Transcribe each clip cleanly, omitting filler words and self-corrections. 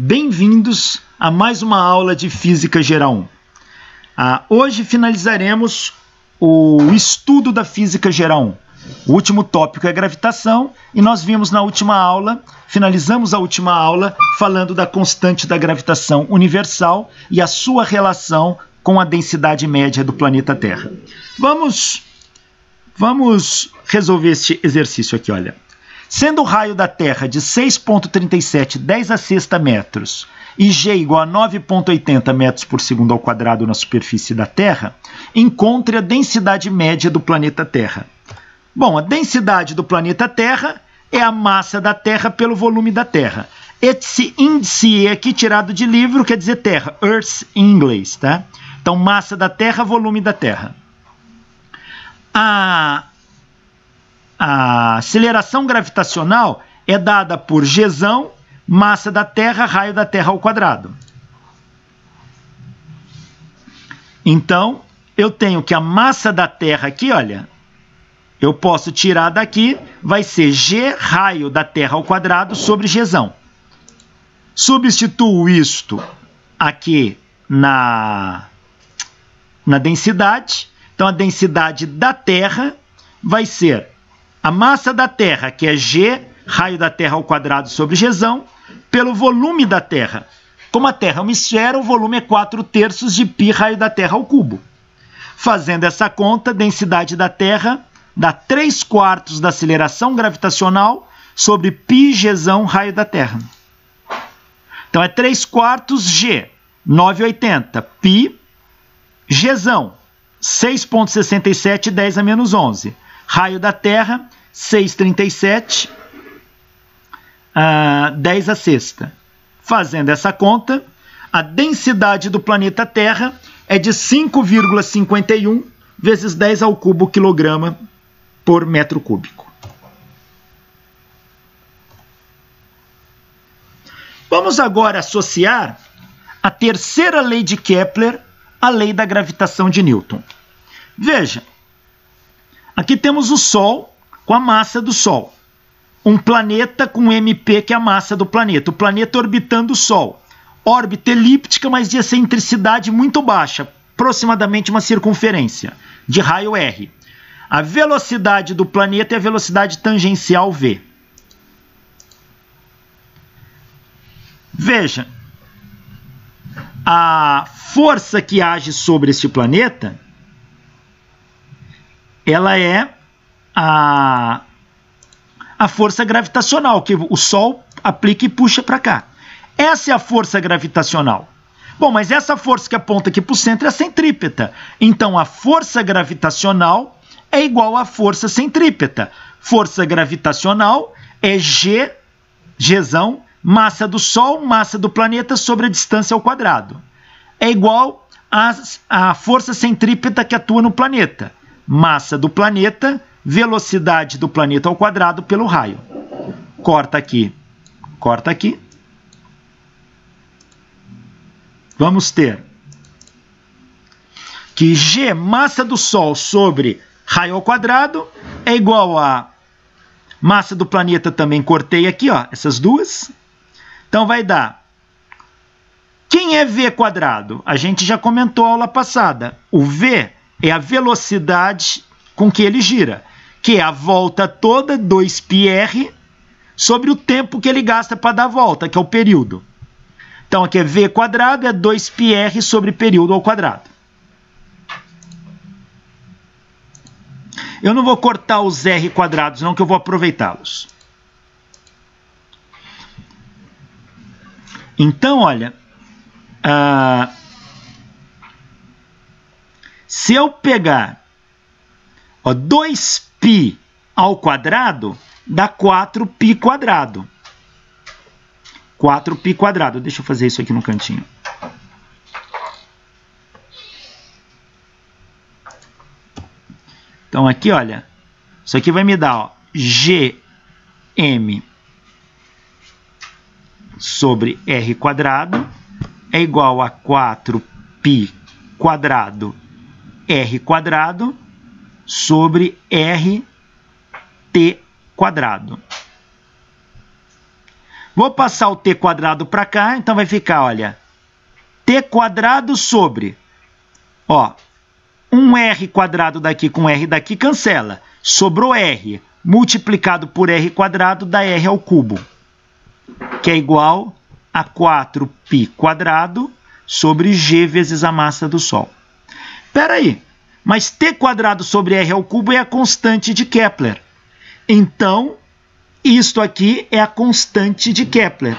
Bem-vindos a mais uma aula de Física Geral 1. Hoje finalizaremos o estudo da Física Geral 1. O último tópico é gravitação e nós vimos na última aula, finalizamos a última aula falando da constante da gravitação universal e a sua relação com a densidade média do planeta Terra. Vamos resolver este exercício aqui, olha. Sendo o raio da Terra de 6,37 10 a sexta metros e G igual a 9,80 metros por segundo ao quadrado na superfície da Terra, encontre a densidade média do planeta Terra. Bom, a densidade do planeta Terra é a massa da Terra pelo volume da Terra. Esse índice é aqui tirado de livro, quer dizer Terra, Earth em inglês, tá? Então, massa da Terra, volume da Terra. A aceleração gravitacional é dada por Gzão, massa da Terra, raio da Terra ao quadrado. Então, eu tenho que a massa da Terra aqui, olha, eu posso tirar daqui, vai ser G raio da Terra ao quadrado sobre Gzão. Substituo isto aqui na densidade. Então, a densidade da Terra vai ser a massa da Terra, que é G, raio da Terra ao quadrado sobre Gzão, pelo volume da Terra. Como a Terra é uma esfera, o volume é 4/3 de π raio da Terra ao cubo. Fazendo essa conta, a densidade da Terra dá 3/4 da aceleração gravitacional sobre π Gzão raio da Terra. Então, é 3/4 G, 9,80, π, Gzão, 6,67, 10 a menos 11. Raio da Terra, 6,37, 10 a sexta. Fazendo essa conta, a densidade do planeta Terra é de 5,51 vezes 10 ao cubo quilograma por metro cúbico. Vamos agora associar a terceira lei de Kepler à lei da gravitação de Newton. Veja, aqui temos o Sol com a massa do Sol. Um planeta com MP, que é a massa do planeta. O planeta orbitando o Sol. Órbita elíptica, mas de excentricidade muito baixa, aproximadamente uma circunferência, de raio R. A velocidade do planeta é a velocidade tangencial V. Veja, a força que age sobre este planeta, ela é a força gravitacional, que o Sol aplica e puxa para cá. Essa é a força gravitacional. Bom, mas essa força que aponta aqui para o centro é a centrípeta. Então, a força gravitacional é igual à força centrípeta. Força gravitacional é Gzão, massa do Sol, massa do planeta sobre a distância ao quadrado. É igual à força centrípeta que atua no planeta. Massa do planeta, velocidade do planeta ao quadrado pelo raio. Corta aqui, corta aqui. Vamos ter que G, massa do Sol sobre raio ao quadrado, é igual a massa do planeta também, cortei aqui, ó, essas duas. Então vai dar, quem é V quadrado? A gente já comentou a aula passada. O V é a velocidade com que ele gira, que é a volta toda, 2πr, sobre o tempo que ele gasta para dar a volta, que é o período. Então, aqui é V quadrado, é 2πr sobre período ao quadrado. Eu não vou cortar os R quadrados, não, que eu vou aproveitá-los. Então, olha, se eu pegar 2π ao quadrado, dá 4π quadrado. 4π quadrado. Deixa eu fazer isso aqui no cantinho. Então, aqui, olha, isso aqui vai me dar, ó, Gm sobre R quadrado é igual a 4π quadrado R quadrado sobre RT quadrado. Vou passar o t quadrado para cá, então vai ficar, olha, t quadrado sobre, ó, um r quadrado daqui com r daqui cancela. Sobrou r, multiplicado por r quadrado dá r ao cubo, que é igual a 4π quadrado sobre g vezes a massa do Sol. Espera aí, mas t quadrado sobre r ao cubo é a constante de Kepler. Então, isto aqui é a constante de Kepler.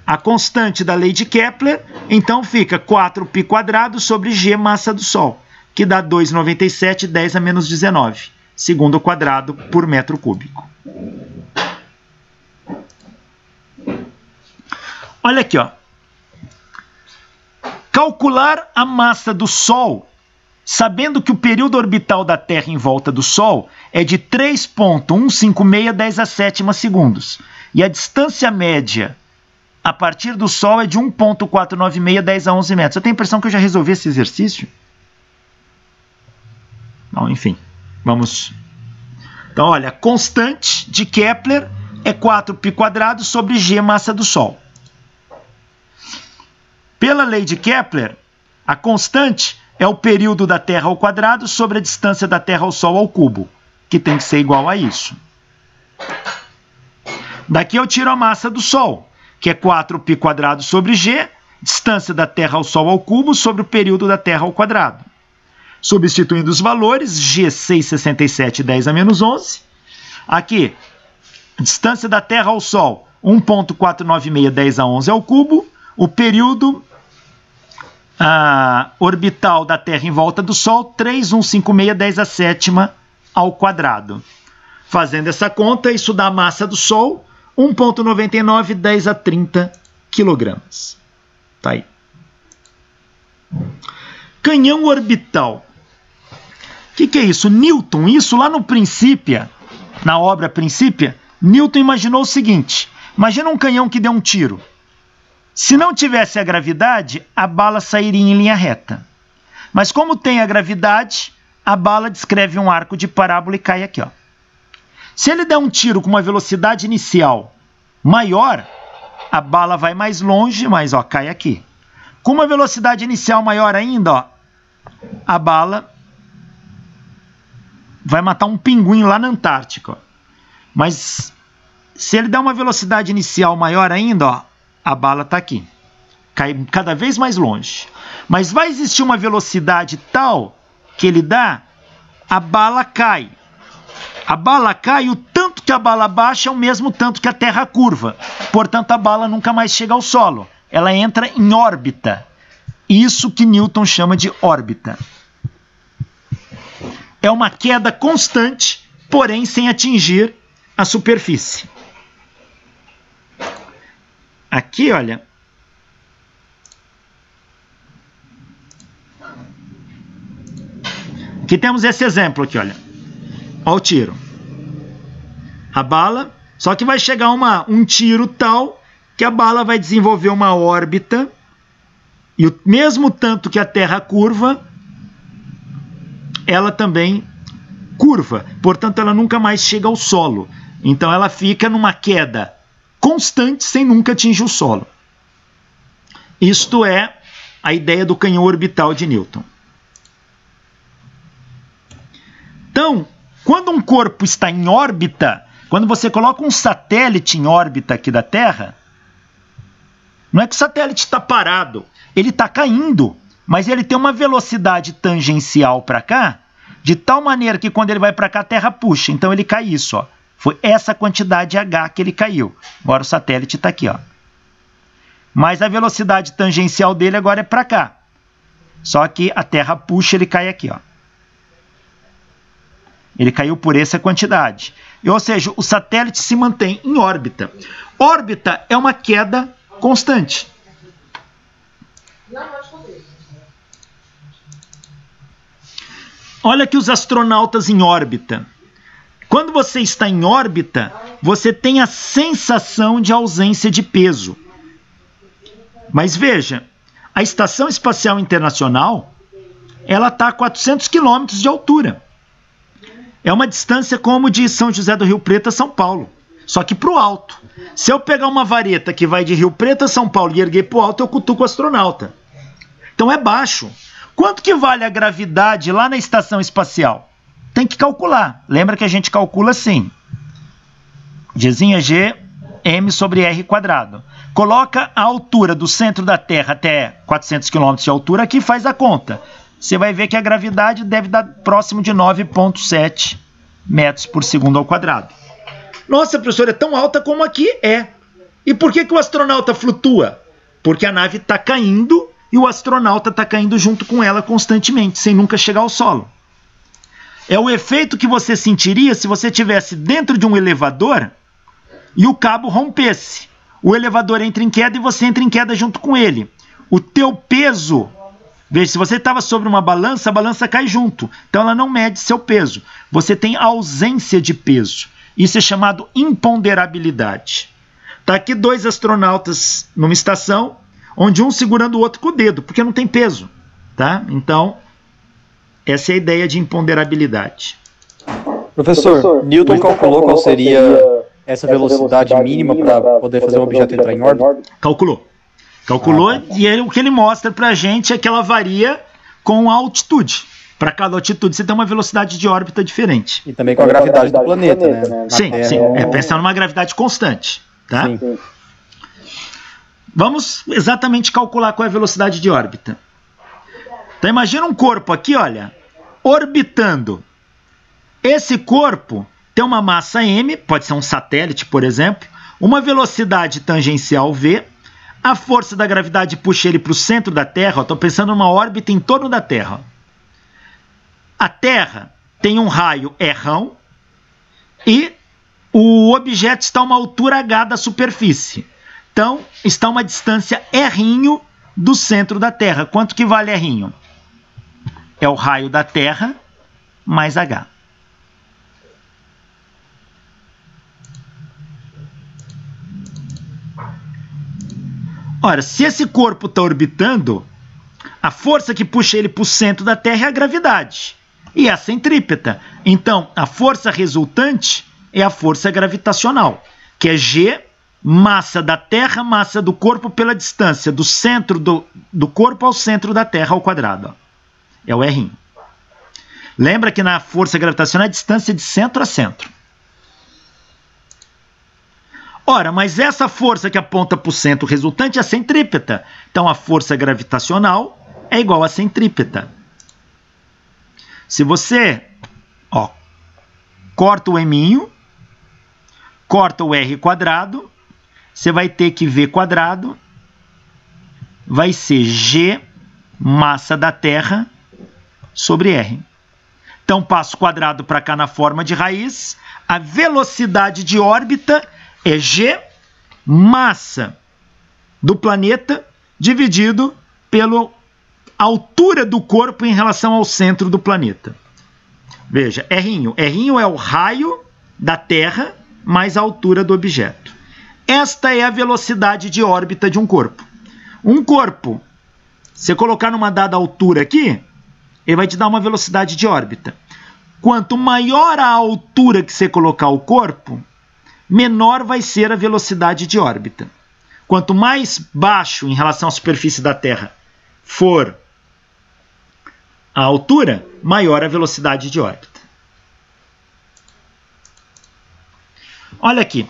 A constante da lei de Kepler, então fica 4π quadrado sobre g massa do Sol, que dá 2,97, 10 a menos 19, segundo quadrado por metro cúbico. Olha aqui, ó. Calcular a massa do Sol, sabendo que o período orbital da Terra em volta do Sol é de 3,156 10 a 7 segundos. E a distância média a partir do Sol é de 1,496 10 a 11 metros. Eu tenho a impressão que eu já resolvi esse exercício. Não, enfim, vamos... Então, olha, a constante de Kepler é 4π quadrado sobre g massa do Sol. Pela lei de Kepler, a constante é o período da Terra ao quadrado sobre a distância da Terra ao Sol ao cubo, que tem que ser igual a isso. Daqui eu tiro a massa do Sol, que é 4π quadrado sobre g, distância da Terra ao Sol ao cubo sobre o período da Terra ao quadrado. Substituindo os valores, g 6,67 10 a menos 11. Aqui, distância da Terra ao Sol, 1,496 10 a 11 ao cubo. O período orbital da Terra em volta do Sol, 3,156 10 a 7 ao quadrado. Fazendo essa conta, isso dá a massa do Sol, 1,99 10 a 30 quilogramas. Tá aí. Canhão orbital. O que é isso? Newton, isso lá no Principia, na obra Principia, Newton imaginou o seguinte: imagina um canhão que deu um tiro. Se não tivesse a gravidade, a bala sairia em linha reta. Mas como tem a gravidade, a bala descreve um arco de parábola e cai aqui, ó. Se ele der um tiro com uma velocidade inicial maior, a bala vai mais longe, mas ó, cai aqui. Com uma velocidade inicial maior ainda, ó, a bala vai matar um pinguim lá na Antártica. Ó. Mas se ele der uma velocidade inicial maior ainda, ó, a bala está aqui. Cai cada vez mais longe. Mas vai existir uma velocidade tal que ele dá, a bala cai. A bala cai, o tanto que a bala baixa é o mesmo tanto que a Terra curva. Portanto, a bala nunca mais chega ao solo. Ela entra em órbita. Isso que Newton chama de órbita. É uma queda constante, porém sem atingir a superfície. Aqui, olha. Aqui temos esse exemplo aqui, olha. Olha o tiro. A bala, só que vai chegar um tiro tal que a bala vai desenvolver uma órbita e o mesmo tanto que a Terra curva, ela também curva. Portanto, ela nunca mais chega ao solo. Então, ela fica numa queda constante sem nunca atingir o solo. Isto é a ideia do canhão orbital de Newton. Então, quando um corpo está em órbita, quando você coloca um satélite em órbita aqui da Terra, não é que o satélite está parado, ele está caindo, mas ele tem uma velocidade tangencial para cá, de tal maneira que quando ele vai para cá, a Terra puxa. Então ele cai isso, ó. Foi essa quantidade H que ele caiu. Agora o satélite está aqui, ó. Mas a velocidade tangencial dele agora é para cá. Só que a Terra puxa, ele cai aqui, ó. Ele caiu por essa quantidade. Ou seja, o satélite se mantém em órbita. Órbita é uma queda constante. Olha aqui os astronautas em órbita. Quando você está em órbita, você tem a sensação de ausência de peso. Mas veja, a Estação Espacial Internacional, ela está a 400 quilômetros de altura. É uma distância como de São José do Rio Preto a São Paulo. só que para o alto. Se eu pegar uma vareta que vai de Rio Preto a São Paulo e erguer para o alto, eu cutuco o astronauta. Então é baixo. Quanto que vale a gravidade lá na estação espacial? Tem que calcular. Lembra que a gente calcula assim. Gzinha G, M sobre R quadrado. Coloca a altura do centro da Terra até 400 km de altura aqui e faz a conta. Você vai ver que a gravidade deve dar próximo de 9,7 metros por segundo ao quadrado. Nossa, professor, é tão alta como aqui? É. E por que o astronauta flutua? Porque a nave está caindo e o astronauta está caindo junto com ela constantemente, sem nunca chegar ao solo. É o efeito que você sentiria se você estivesse dentro de um elevador e o cabo rompesse. O elevador entra em queda e você entra em queda junto com ele. O teu peso, veja, se você estava sobre uma balança, a balança cai junto. Então ela não mede seu peso. Você tem ausência de peso. Isso é chamado imponderabilidade. Está aqui dois astronautas numa estação, onde um segurando o outro com o dedo, porque não tem peso. Tá? Então, essa é a ideia de imponderabilidade. Professor, Newton calculou qual seria essa velocidade mínima para poder fazer um objeto entrar em órbita? Calculou. E o que ele mostra para a gente é que ela varia com a altitude. Para cada altitude você tem uma velocidade de órbita diferente. E também com a gravidade do planeta, né? Sim. Pensando numa gravidade constante. Tá? Sim. Vamos exatamente calcular qual é a velocidade de órbita. Então imagina um corpo aqui, olha, orbitando. Esse corpo tem uma massa m, pode ser um satélite, por exemplo, uma velocidade tangencial v, a força da gravidade puxa ele para o centro da Terra. Estou pensando numa órbita em torno da Terra. A Terra tem um raio R e o objeto está a uma altura h da superfície. Então, está a uma distância R do centro da Terra. Quanto que vale R? É o raio da Terra mais h. Ora, se esse corpo está orbitando, a força que puxa ele para o centro da Terra é a gravidade. E a centrípeta. Então, a força resultante é a força gravitacional, que é G, massa da Terra, massa do corpo pela distância do centro do corpo ao centro da Terra ao quadrado. É o R. Lembra que na força gravitacional é a distância de centro a centro. Ora, mas essa força que aponta para o centro resultante é a centrípeta. Então, a força gravitacional é igual a centrípeta. Se você corta o M, corta o R quadrado, você vai ter que V quadrado vai ser G, massa da Terra, sobre R. Então, passo quadrado para cá na forma de raiz. A velocidade de órbita é G, massa do planeta, dividido pela altura do corpo em relação ao centro do planeta. Veja, R é o raio da Terra mais a altura do objeto. Esta é a velocidade de órbita de um corpo. Um corpo, se colocar numa dada altura aqui, ele vai te dar uma velocidade de órbita. Quanto maior a altura que você colocar o corpo, menor vai ser a velocidade de órbita. Quanto mais baixo em relação à superfície da Terra for a altura, maior a velocidade de órbita. Olha aqui.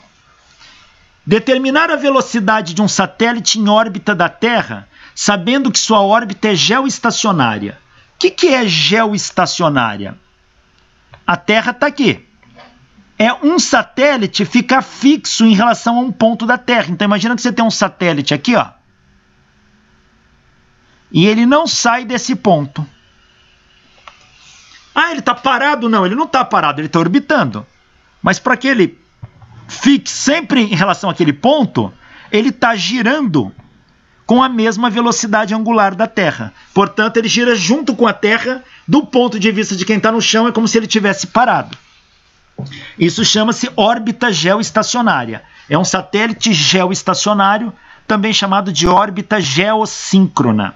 Determinar a velocidade de um satélite em órbita da Terra, sabendo que sua órbita é geoestacionária. O que é geoestacionária? A Terra está aqui. É um satélite ficar fixo em relação a um ponto da Terra. Então, imagina que você tem um satélite aqui, ó, e ele não sai desse ponto. Ah, ele está parado? Não, ele não está parado, ele está orbitando. Mas para que ele fique sempre em relação àquele ponto, ele está girando com a mesma velocidade angular da Terra. Portanto, ele gira junto com a Terra. Do ponto de vista de quem está no chão, é como se ele tivesse parado. Isso chama-se órbita geoestacionária. É um satélite geoestacionário, também chamado de órbita geossíncrona.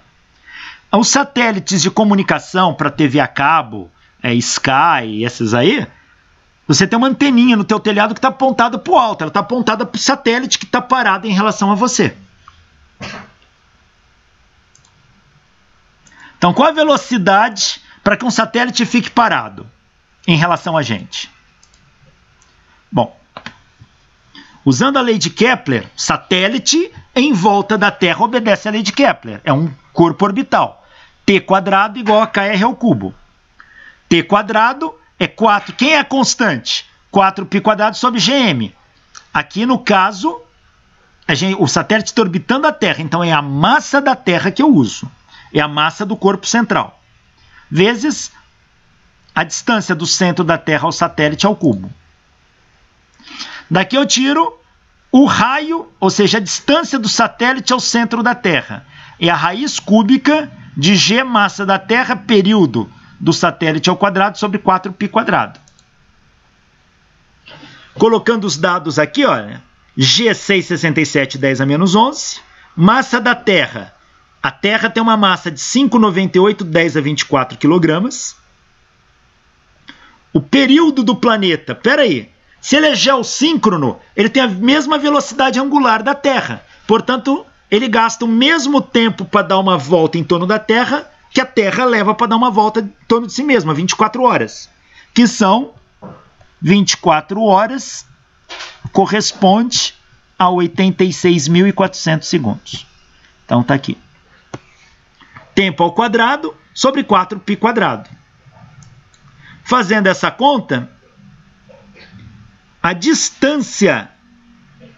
Os satélites de comunicação para TV a cabo, Sky, esses aí, Você tem uma anteninha no teu telhado que está apontada para o alto, ela está apontada para o satélite que está parado em relação a você. Então, qual a velocidade para que um satélite fique parado em relação a gente? Bom, usando a lei de Kepler, satélite em volta da Terra obedece à lei de Kepler. É um corpo orbital. T² igual a KR ao cubo. T² é 4. Quem é a constante? 4π² sobre GM. Aqui, no caso, o satélite está orbitando a Terra. Então, é a massa da Terra que eu uso. É a massa do corpo central. Vezes a distância do centro da Terra ao satélite ao cubo. Daqui eu tiro o raio, ou seja, a distância do satélite ao centro da Terra. É a raiz cúbica de G, massa da Terra, período do satélite ao quadrado, sobre 4π². Colocando os dados aqui, olha, G 6,67, 10 a menos 11. Massa da Terra. A Terra tem uma massa de 5,98, 10 a 24 quilogramas. O período do planeta, peraí, se ele é geossíncrono, ele tem a mesma velocidade angular da Terra. Portanto, ele gasta o mesmo tempo para dar uma volta em torno da Terra que a Terra leva para dar uma volta em torno de si mesma, 24 horas. Que são 24 horas, corresponde a 86.400 segundos. Então, está aqui. Tempo ao quadrado sobre 4π². Fazendo essa conta, a distância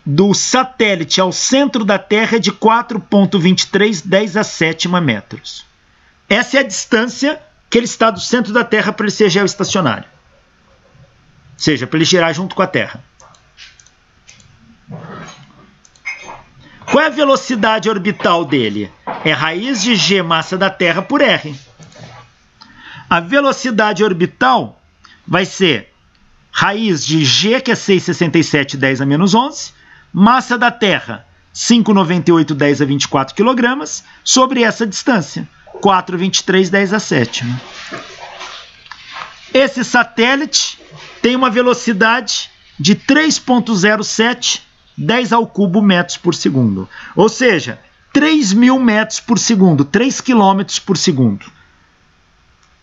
do satélite ao centro da Terra é de 4,23, 10 a 7 metros. Essa é a distância que ele está do centro da Terra para ele ser geoestacionário. Ou seja, para ele girar junto com a Terra. Qual é a velocidade orbital dele? É raiz de G, massa da Terra, por R. A velocidade orbital vai ser raiz de G, que é 6,67, 10 a menos 11, massa da Terra, 5,98, 10 a 24 quilogramas, sobre essa distância, 4,23, 10 a 7. Esse satélite tem uma velocidade de 3,07, 10 ao cubo metros por segundo. Ou seja, 3.000 metros por segundo, 3 quilômetros por segundo.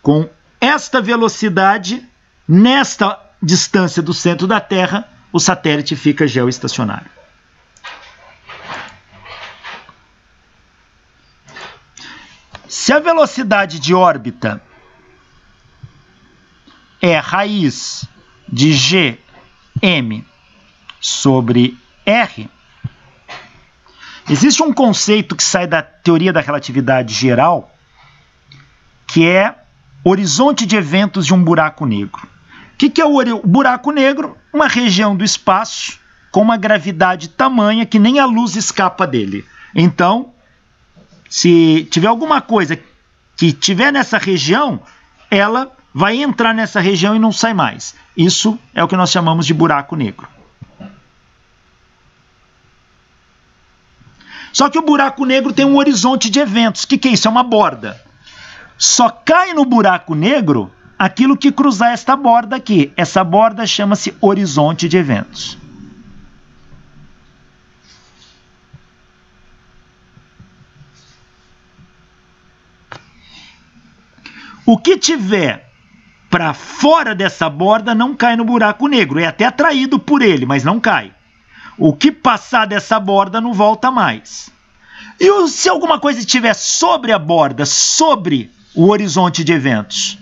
Com esta velocidade, nesta distância do centro da Terra, o satélite fica geoestacionário. Se a velocidade de órbita é raiz de Gm sobre R, existe um conceito que sai da teoria da relatividade geral, que é horizonte de eventos de um buraco negro. O que é o buraco negro? Uma região do espaço com uma gravidade tamanha que nem a luz escapa dele. Então, se tiver alguma coisa que tiver nessa região, ela vai entrar nessa região e não sai mais. Isso é o que nós chamamos de buraco negro. Só que o buraco negro tem um horizonte de eventos. O que é isso? É uma borda. Só cai no buraco negro aquilo que cruzar esta borda aqui. Essa borda chama-se horizonte de eventos. O que tiver para fora dessa borda não cai no buraco negro. É até atraído por ele, mas não cai. O que passar dessa borda não volta mais. E se alguma coisa estiver sobre a borda, sobre o horizonte de eventos,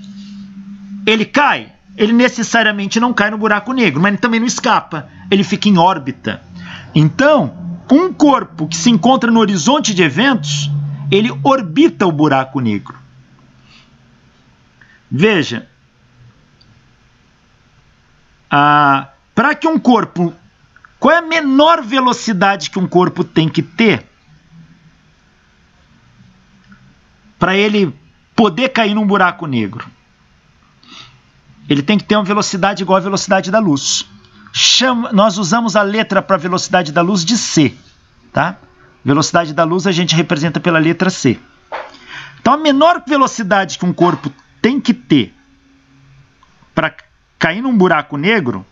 ele cai? Ele necessariamente não cai no buraco negro, mas ele também não escapa. Ele fica em órbita. Então, um corpo que se encontra no horizonte de eventos, ele orbita o buraco negro. Veja, para que um corpo... Qual é a menor velocidade que um corpo tem que ter para ele poder cair num buraco negro? Ele tem que ter uma velocidade igual à velocidade da luz. Nós usamos a letra para a velocidade da luz de C. Tá? Velocidade da luz a gente representa pela letra C. Então, a menor velocidade que um corpo tem que ter para cair num buraco negro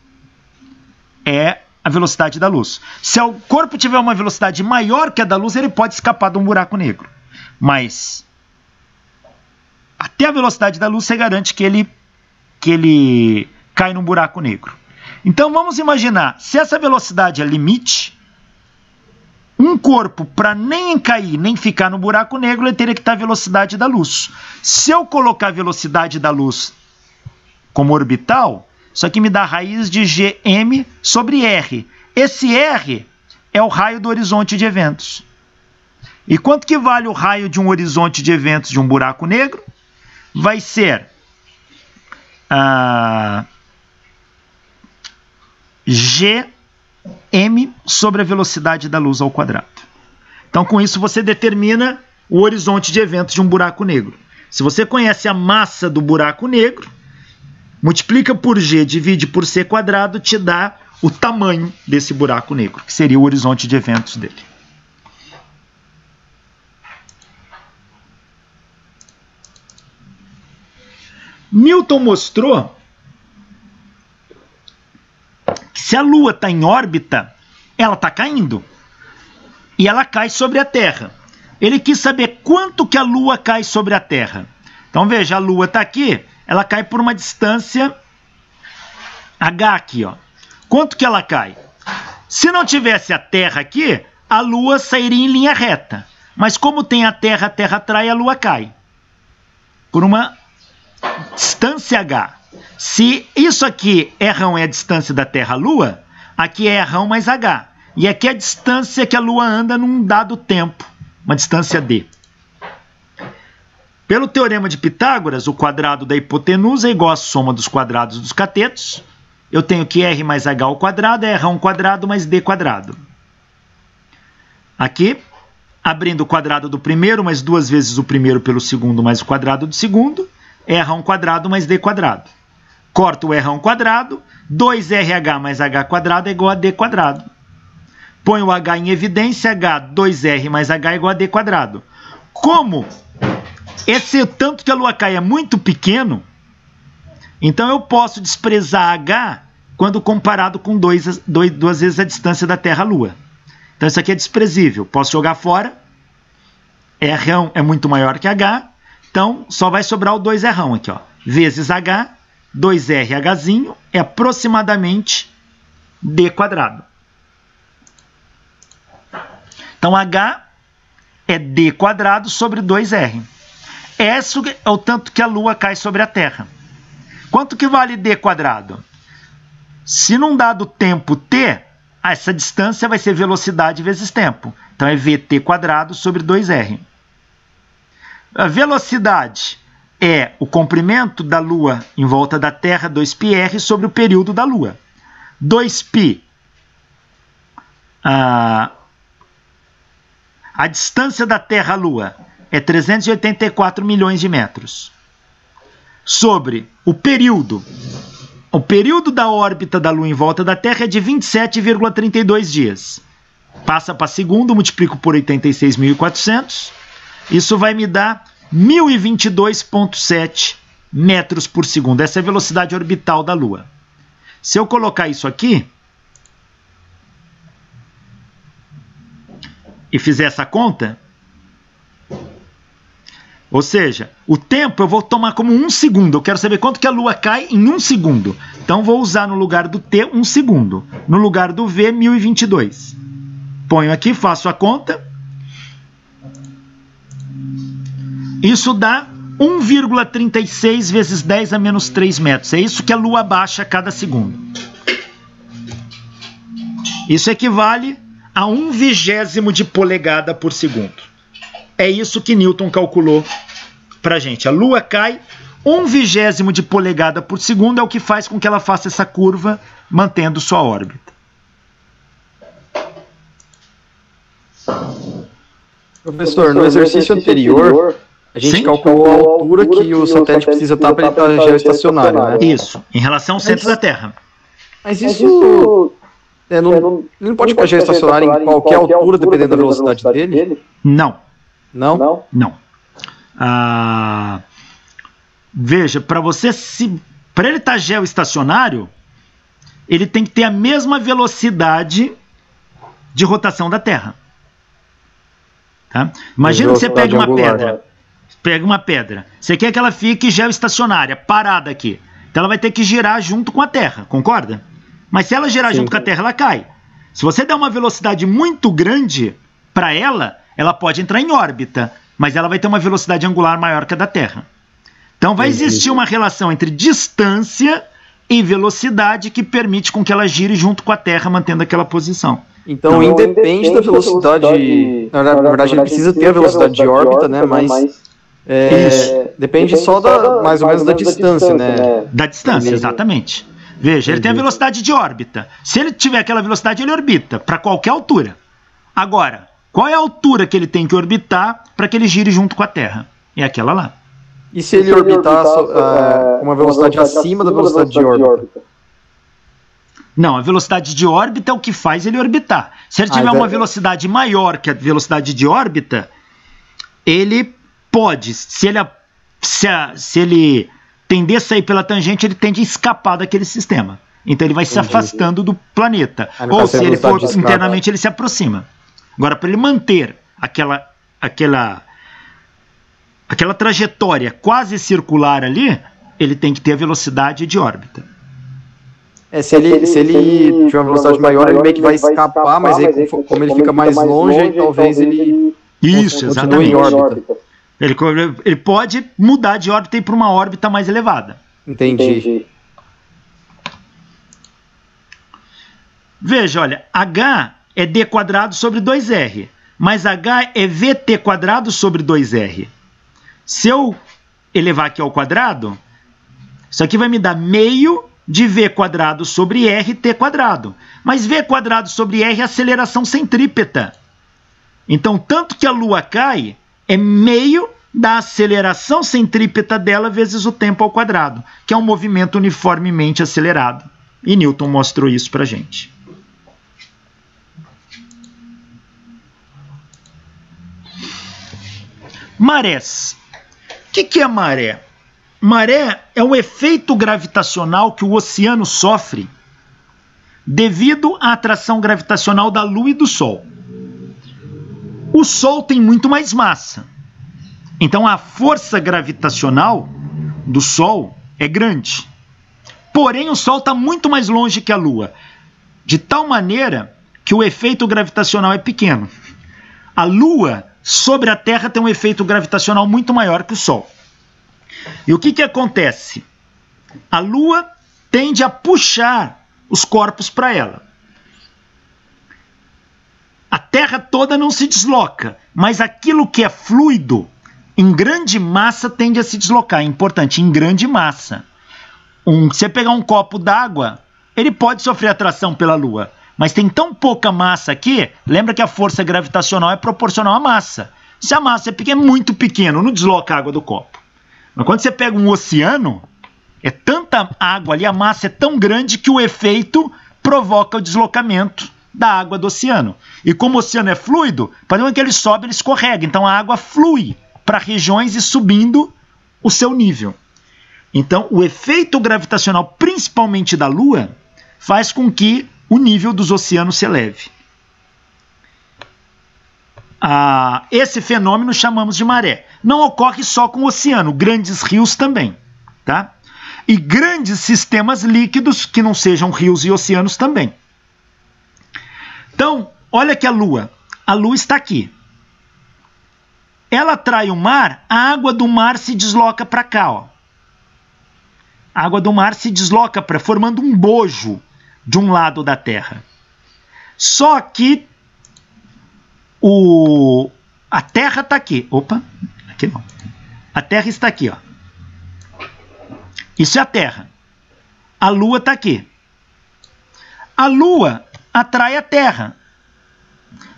é a velocidade da luz. Se o corpo tiver uma velocidade maior que a da luz, ele pode escapar de um buraco negro. Mas até a velocidade da luz você garante que ele cai num buraco negro. Então vamos imaginar, se essa velocidade é limite, um corpo, para nem cair, nem ficar no buraco negro, ele teria que estar a velocidade da luz. Se eu colocar a velocidade da luz como orbital, isso aqui me dá a raiz de Gm sobre R. Esse R é o raio do horizonte de eventos. E quanto que vale o raio de um horizonte de eventos de um buraco negro? Vai ser Gm sobre a velocidade da luz ao quadrado. Então, com isso, você determina o horizonte de eventos de um buraco negro. Se você conhece a massa do buraco negro, multiplica por G, divide por C quadrado, te dá o tamanho desse buraco negro, que seria o horizonte de eventos dele. Newton mostrou que se a Lua está em órbita, ela está caindo. E ela cai sobre a Terra. Ele quis saber quanto que a Lua cai sobre a Terra. Então veja, a Lua está aqui, ela cai por uma distância h aqui, ó. Quanto que ela cai? Se não tivesse a Terra aqui, a Lua sairia em linha reta. Mas como tem a Terra atrai, a Lua cai. Por uma distância h. Se isso aqui, R1, é a distância da Terra à Lua, aqui é R1 mais h. E aqui é a distância que a Lua anda num dado tempo, uma distância d. Pelo teorema de Pitágoras, o quadrado da hipotenusa é igual à soma dos quadrados dos catetos. Eu tenho que R mais H ao quadrado é R1 quadrado mais D quadrado. Aqui, abrindo o quadrado do primeiro, mais 2 vezes o primeiro pelo segundo, mais o quadrado do segundo, R1 quadrado mais D quadrado. Corto o R1 quadrado, 2RH mais H quadrado é igual a D quadrado. Põe o H em evidência, H, 2R mais H é igual a D quadrado. Como esse tanto que a Lua cai é muito pequeno, então eu posso desprezar H quando comparado com 2 vezes a distância da Terra à Lua. Então isso aqui é desprezível, posso jogar fora, R1 é muito maior que H, então só vai sobrar o 2R1 aqui, ó, vezes H, 2RHzinho é aproximadamente D quadrado. Então H é D quadrado sobre 2R. Esse é o tanto que a Lua cai sobre a Terra. Quanto que vale D quadrado? Se num dado tempo t, essa distância vai ser velocidade vezes tempo. Então é VT quadrado sobre 2R. A velocidade é o comprimento da Lua em volta da Terra, 2πr, sobre o período da Lua. 2π. A distância da Terra à Lua é 384 milhões de metros. Sobre o período da órbita da Lua em volta da Terra é de 27,32 dias. Passa para segundo, multiplico por 86.400. Isso vai me dar 1022,7 metros por segundo. Essa é a velocidade orbital da Lua. Se eu colocar isso aqui e fizer essa conta, ou seja, o tempo eu vou tomar como 1 segundo. Eu quero saber quanto que a Lua cai em 1 segundo. Então vou usar no lugar do T 1 segundo. No lugar do V, 1022. Ponho aqui, faço a conta. Isso dá 1,36 vezes 10 a menos 3 metros. É isso que a Lua baixa a cada segundo. Isso equivale a 1/20 de polegada por segundo. É isso que Newton calculou para a gente. A Lua cai 1/20 de polegada por segundo, é o que faz com que ela faça essa curva, mantendo sua órbita. Professor, no exercício anterior, a gente calculou a altura que o satélite precisa estar para ele estar geoestacionário, né? Isso, em relação ao centro da Terra. Mas isso não pode ficar geoestacionário em qualquer altura, dependendo da velocidade dele? Não. Não? Não. Veja, para você Para ele estar geoestacionário, ele tem que ter a mesma velocidade de rotação da Terra. Tá? Imagina que você pega uma pedra. Pega uma pedra. Você quer que ela fique geoestacionária, parada aqui. Então ela vai ter que girar junto com a Terra, concorda? Mas se ela girar junto com a Terra, ela cai. Se você der uma velocidade muito grande para ela, ela pode entrar em órbita, mas ela vai ter uma velocidade angular maior que a da Terra. Então vai existir uma relação entre distância e velocidade que permite com que ela gire junto com a Terra, mantendo aquela posição. Então independe da velocidade. Na verdade, ele precisa ter a velocidade de órbita, né? Mas depende só mais ou menos da distância, né? Da distância, exatamente. Veja, ele tem a velocidade de órbita. Se ele tiver aquela velocidade, ele orbita para qualquer altura. Agora, qual é a altura que ele tem que orbitar para que ele gire junto com a Terra? É aquela lá. E se ele orbitar com uma velocidade acima da velocidade de órbita? Não, a velocidade de órbita é o que faz ele orbitar. Se ele tiver uma velocidade maior que a velocidade de órbita, ele pode, se ele tender a sair pela tangente, ele tende a escapar daquele sistema. Então ele vai se afastando do planeta. Ou se ele for internamente, ele se aproxima. Agora, para ele manter aquela trajetória quase circular ali, ele tem que ter a velocidade de órbita. Se ele tiver uma velocidade maior, ele meio que vai escapar, mas aí, como ele fica mais longe, aí talvez ele continue em órbita. Ele pode mudar de órbita e ir para uma órbita mais elevada. Entendi. Veja, olha, H é d quadrado sobre 2r, mas H é vt quadrado sobre 2r. Se eu elevar aqui ao quadrado, isso aqui vai me dar meio de v quadrado sobre rt quadrado. Mas v quadrado sobre r é aceleração centrípeta. Então, tanto que a Lua cai é meio da aceleração centrípeta dela vezes o tempo ao quadrado, que é um movimento uniformemente acelerado. E Newton mostrou isso para a gente. Marés. O que é maré? Maré é o efeito gravitacional que o oceano sofre devido à atração gravitacional da Lua e do Sol. O Sol tem muito mais massa. Então a força gravitacional do Sol é grande. Porém, o Sol está muito mais longe que a Lua, de tal maneira que o efeito gravitacional é pequeno. A Lua sobre a Terra tem um efeito gravitacional muito maior que o Sol. E o que acontece? A Lua tende a puxar os corpos para ela. A Terra toda não se desloca, mas aquilo que é fluido, em grande massa, tende a se deslocar. É importante, em grande massa. Você pegar um copo d'água, ele pode sofrer atração pela Lua, mas tem tão pouca massa aqui, lembra que a força gravitacional é proporcional à massa. Se a massa é muito pequena, não desloca a água do copo. Mas quando você pega um oceano, é tanta água ali, a massa é tão grande que o efeito provoca o deslocamento da água do oceano. E como o oceano é fluido, para onde que ele sobe, ele escorrega. Então a água flui para regiões e subindo o seu nível. Então o efeito gravitacional, principalmente da Lua, faz com que o nível dos oceanos se eleve. Esse fenômeno chamamos de maré. Não ocorre só com o oceano, grandes rios também, tá? E grandes sistemas líquidos que não sejam rios e oceanos também. Então, olha que a Lua está aqui. Ela atrai o mar, a água do mar se desloca para cá, ó. A água do mar se desloca formando um bojo de um lado da Terra. Só que a Terra está aqui. Opa, aqui não. A Terra está aqui, ó. Isso é a Terra. A Lua está aqui. A Lua atrai a Terra.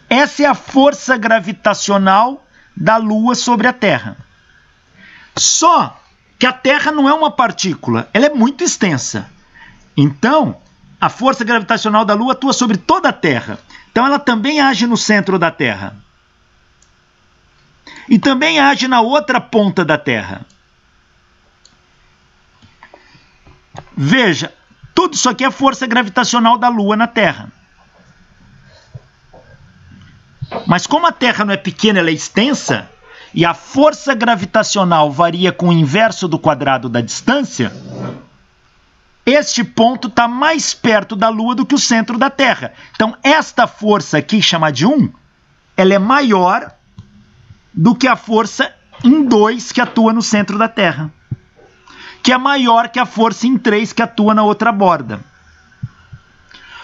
Essa é a força gravitacional da Lua sobre a Terra. Só que a Terra não é uma partícula, ela é muito extensa. Então, a força gravitacional da Lua atua sobre toda a Terra. Então ela também age no centro da Terra. E também age na outra ponta da Terra. Veja, tudo isso aqui é força gravitacional da Lua na Terra. Mas como a Terra não é pequena, ela é extensa, e a força gravitacional varia com o inverso do quadrado da distância, este ponto está mais perto da Lua do que o centro da Terra. Então, esta força aqui, chamada de 1, ela é maior do que a força em 2 que atua no centro da Terra, que é maior que a força em 3 que atua na outra borda.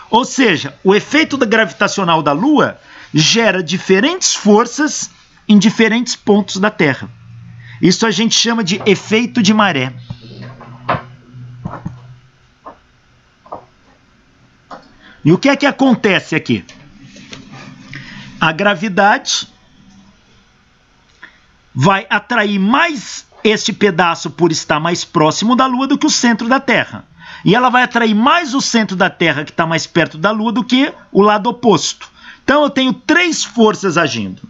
Ou seja, o efeito gravitacional da Lua gera diferentes forças em diferentes pontos da Terra. Isso a gente chama de efeito de maré. E o que é que acontece aqui? A gravidade vai atrair mais este pedaço por estar mais próximo da Lua do que o centro da Terra. E ela vai atrair mais o centro da Terra, que está mais perto da Lua, do que o lado oposto. Então eu tenho 3 forças agindo.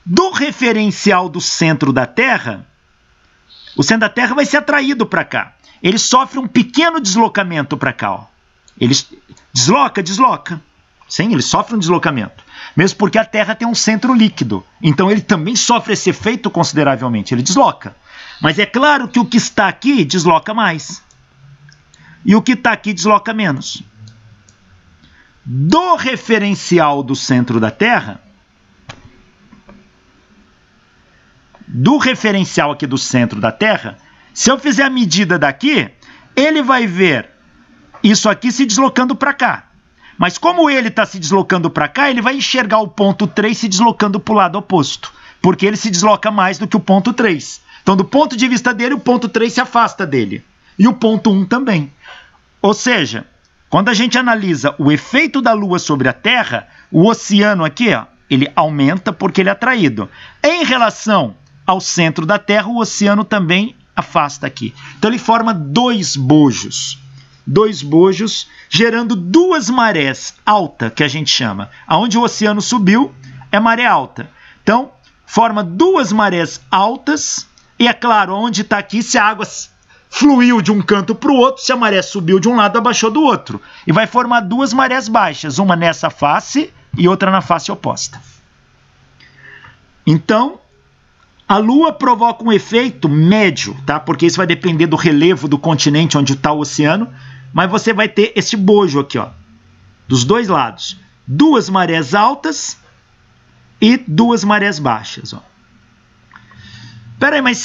Do referencial do centro da Terra, o centro da Terra vai ser atraído para cá. Ele sofre um pequeno deslocamento para cá. Ó. Ele desloca. Sim, ele sofre um deslocamento. Mesmo porque a Terra tem um centro líquido. Então ele também sofre esse efeito consideravelmente. Ele desloca. Mas é claro que o que está aqui desloca mais. E o que está aqui desloca menos. Do referencial do centro da Terra, se eu fizer a medida daqui, ele vai ver isso aqui se deslocando para cá. Mas como ele está se deslocando para cá, ele vai enxergar o ponto 3 se deslocando para o lado oposto. Porque ele se desloca mais do que o ponto 3. Então, do ponto de vista dele, o ponto 3 se afasta dele. E o ponto 1 também. Ou seja, quando a gente analisa o efeito da Lua sobre a Terra, o oceano aqui, ó, ele aumenta porque ele é atraído. Em relação ao centro da Terra, o oceano também afasta aqui. Então ele forma 2 bojos. 2 bojos, gerando 2 marés alta, que a gente chama. Aonde o oceano subiu é maré alta. Então, forma 2 marés altas, e é claro, onde está aqui, se a água fluiu de um canto para o outro, se a maré subiu de um lado, abaixou do outro. E vai formar 2 marés baixas, uma nessa face e outra na face oposta. Então, a Lua provoca um efeito médio, tá? Porque isso vai depender do relevo do continente onde está o oceano, mas você vai ter esse bojo aqui, ó, dos 2 lados. 2 marés altas e 2 marés baixas. Ó. Pera aí, mas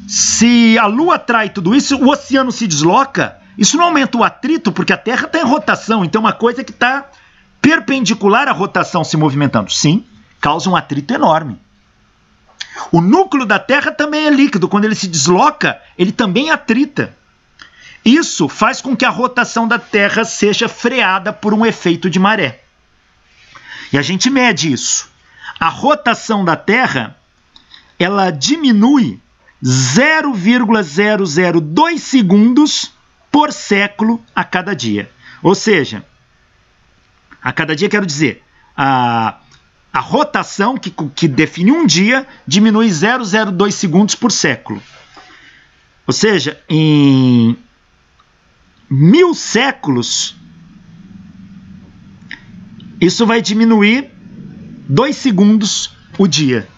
se a Lua atrai tudo isso, o oceano se desloca, isso não aumenta o atrito, porque a Terra está em rotação, então uma coisa que está perpendicular à rotação se movimentando. Sim, causa um atrito enorme. O núcleo da Terra também é líquido, quando ele se desloca, ele também atrita. Isso faz com que a rotação da Terra seja freada por um efeito de maré. E a gente mede isso. A rotação da Terra, ela diminui 0,002 segundos por século a cada dia. Ou seja, a cada dia quero dizer, a rotação que define um dia diminui 0,02 segundos por século. Ou seja, em 1000 séculos, isso vai diminuir 2 segundos o dia.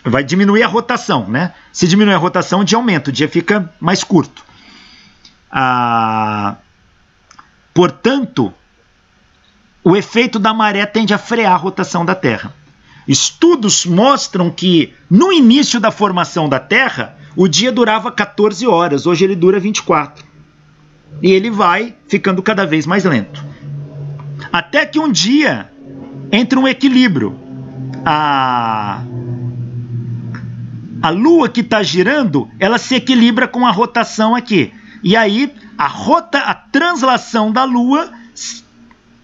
Vai diminuir a rotação, né? Se diminuir a rotação, o dia aumenta, o dia fica mais curto. Portanto, o efeito da maré tende a frear a rotação da Terra. Estudos mostram que, no início da formação da Terra, o dia durava 14 horas, hoje ele dura 24. E ele vai ficando cada vez mais lento. Até que um dia entra um equilíbrio. A Lua que está girando, ela se equilibra com a rotação aqui. E aí a translação da Lua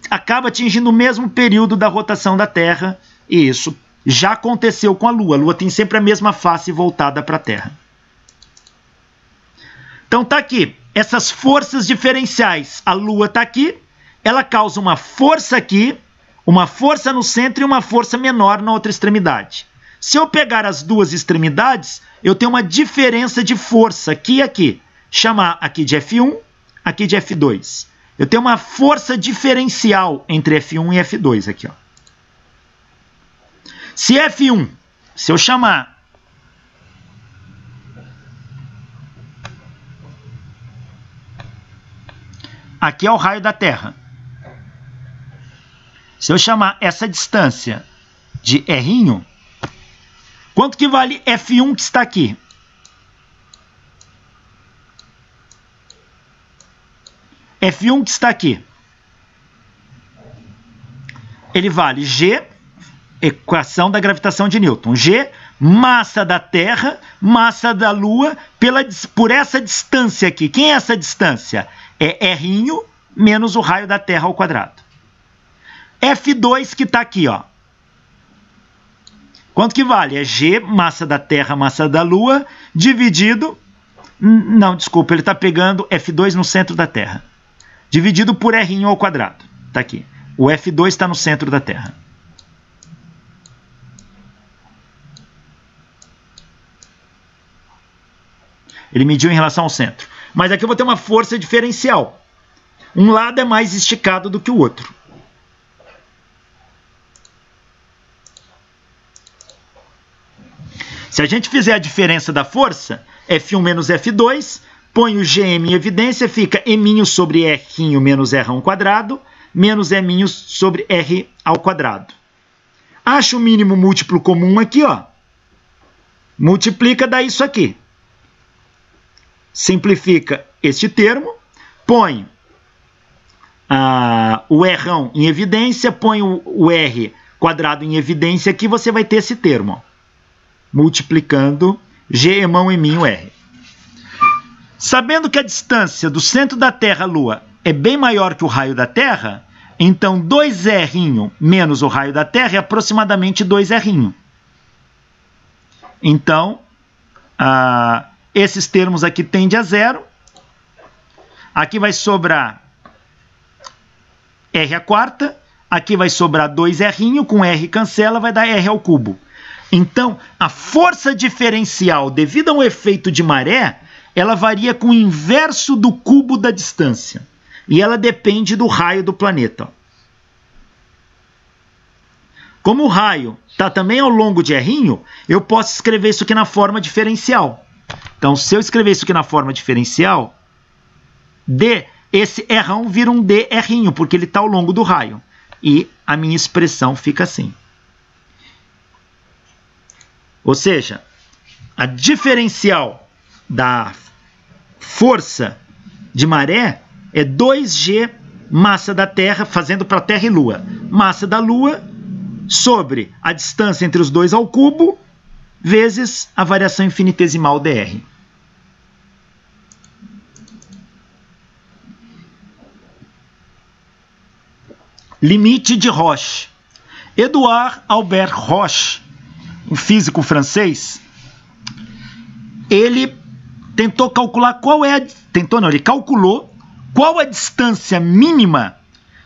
acaba atingindo o mesmo período da rotação da Terra. E isso já aconteceu com a Lua. A Lua tem sempre a mesma face voltada para a Terra. Então tá aqui. Essas forças diferenciais, a Lua está aqui, ela causa uma força aqui, uma força no centro e uma força menor na outra extremidade. Se eu pegar as 2 extremidades, eu tenho uma diferença de força aqui e aqui. chamar aqui de F1, aqui de F2. Eu tenho uma força diferencial entre F1 e F2 aqui, ó. Se F1, se eu chamar aqui é o raio da Terra. Se eu chamar essa distância de R', quanto que vale F1 que está aqui? F1 que está aqui, ele vale G, equação da gravitação de Newton, G, massa da Terra, massa da Lua, por essa distância aqui. Quem é essa distância? É R' menos o raio da Terra ao quadrado. F2 que está aqui, ó. Quanto que vale? É G, massa da Terra, massa da Lua, dividido... Não, desculpa, ele está pegando F2 no centro da Terra. Dividido por R' ao quadrado. Está aqui. O F2 está no centro da Terra. Ele mediu em relação ao centro. Mas aqui eu vou ter uma força diferencial. Um lado é mais esticado do que o outro. Se a gente fizer a diferença da força, F1 menos F2, põe o Gm em evidência, fica M' sobre R' menos R ao quadrado, menos M' sobre R ao quadrado. Acha o mínimo múltiplo comum aqui, ó. Multiplica, dá isso aqui. Simplifica este termo, põe o R em evidência, põe o R quadrado em evidência aqui, você vai ter esse termo, ó. Multiplicando G emão em o R. Sabendo que a distância do centro da Terra à Lua é bem maior que o raio da Terra, então 2R menos o raio da Terra é aproximadamente 2R. Então, esses termos aqui tendem a zero. Aqui vai sobrar R à quarta. Aqui vai sobrar 2R, com R cancela, vai dar R ao cubo. Então, a força diferencial, devido a um efeito de maré, ela varia com o inverso do cubo da distância. E ela depende do raio do planeta. Como o raio está também ao longo de R', eu posso escrever isso aqui na forma diferencial. Então, se eu escrever isso aqui na forma diferencial, esse R' vira um dR', porque ele está ao longo do raio. E a minha expressão fica assim. Ou seja, a diferencial da força de maré é 2G massa da Terra, fazendo para Terra e Lua. Massa da Lua sobre a distância entre os dois ao cubo, vezes a variação infinitesimal dr. Limite de Roche. Édouard Albert Roche, um físico francês, ele tentou calcular ele calculou qual a distância mínima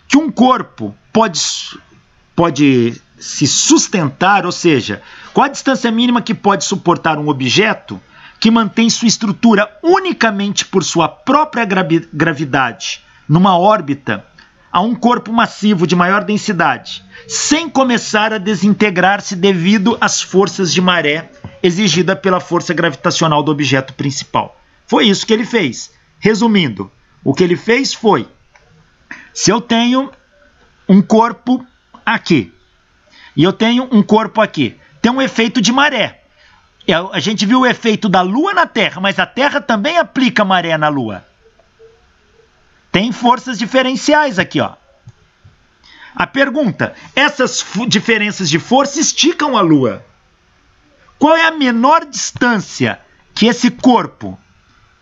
que um corpo pode se sustentar, ou seja, qual a distância mínima que pode suportar um objeto que mantém sua estrutura unicamente por sua própria gravidade numa órbita a um corpo massivo de maior densidade, sem começar a desintegrar-se devido às forças de maré exigida pela força gravitacional do objeto principal. Foi isso que ele fez. Resumindo, o que ele fez foi, se eu tenho um corpo aqui, e eu tenho um corpo aqui, tem um efeito de maré. A gente viu o efeito da Lua na Terra, mas a Terra também aplica maré na Lua. Tem forças diferenciais aqui, ó. A pergunta, essas diferenças de força esticam a Lua. Qual é a menor distância que esse corpo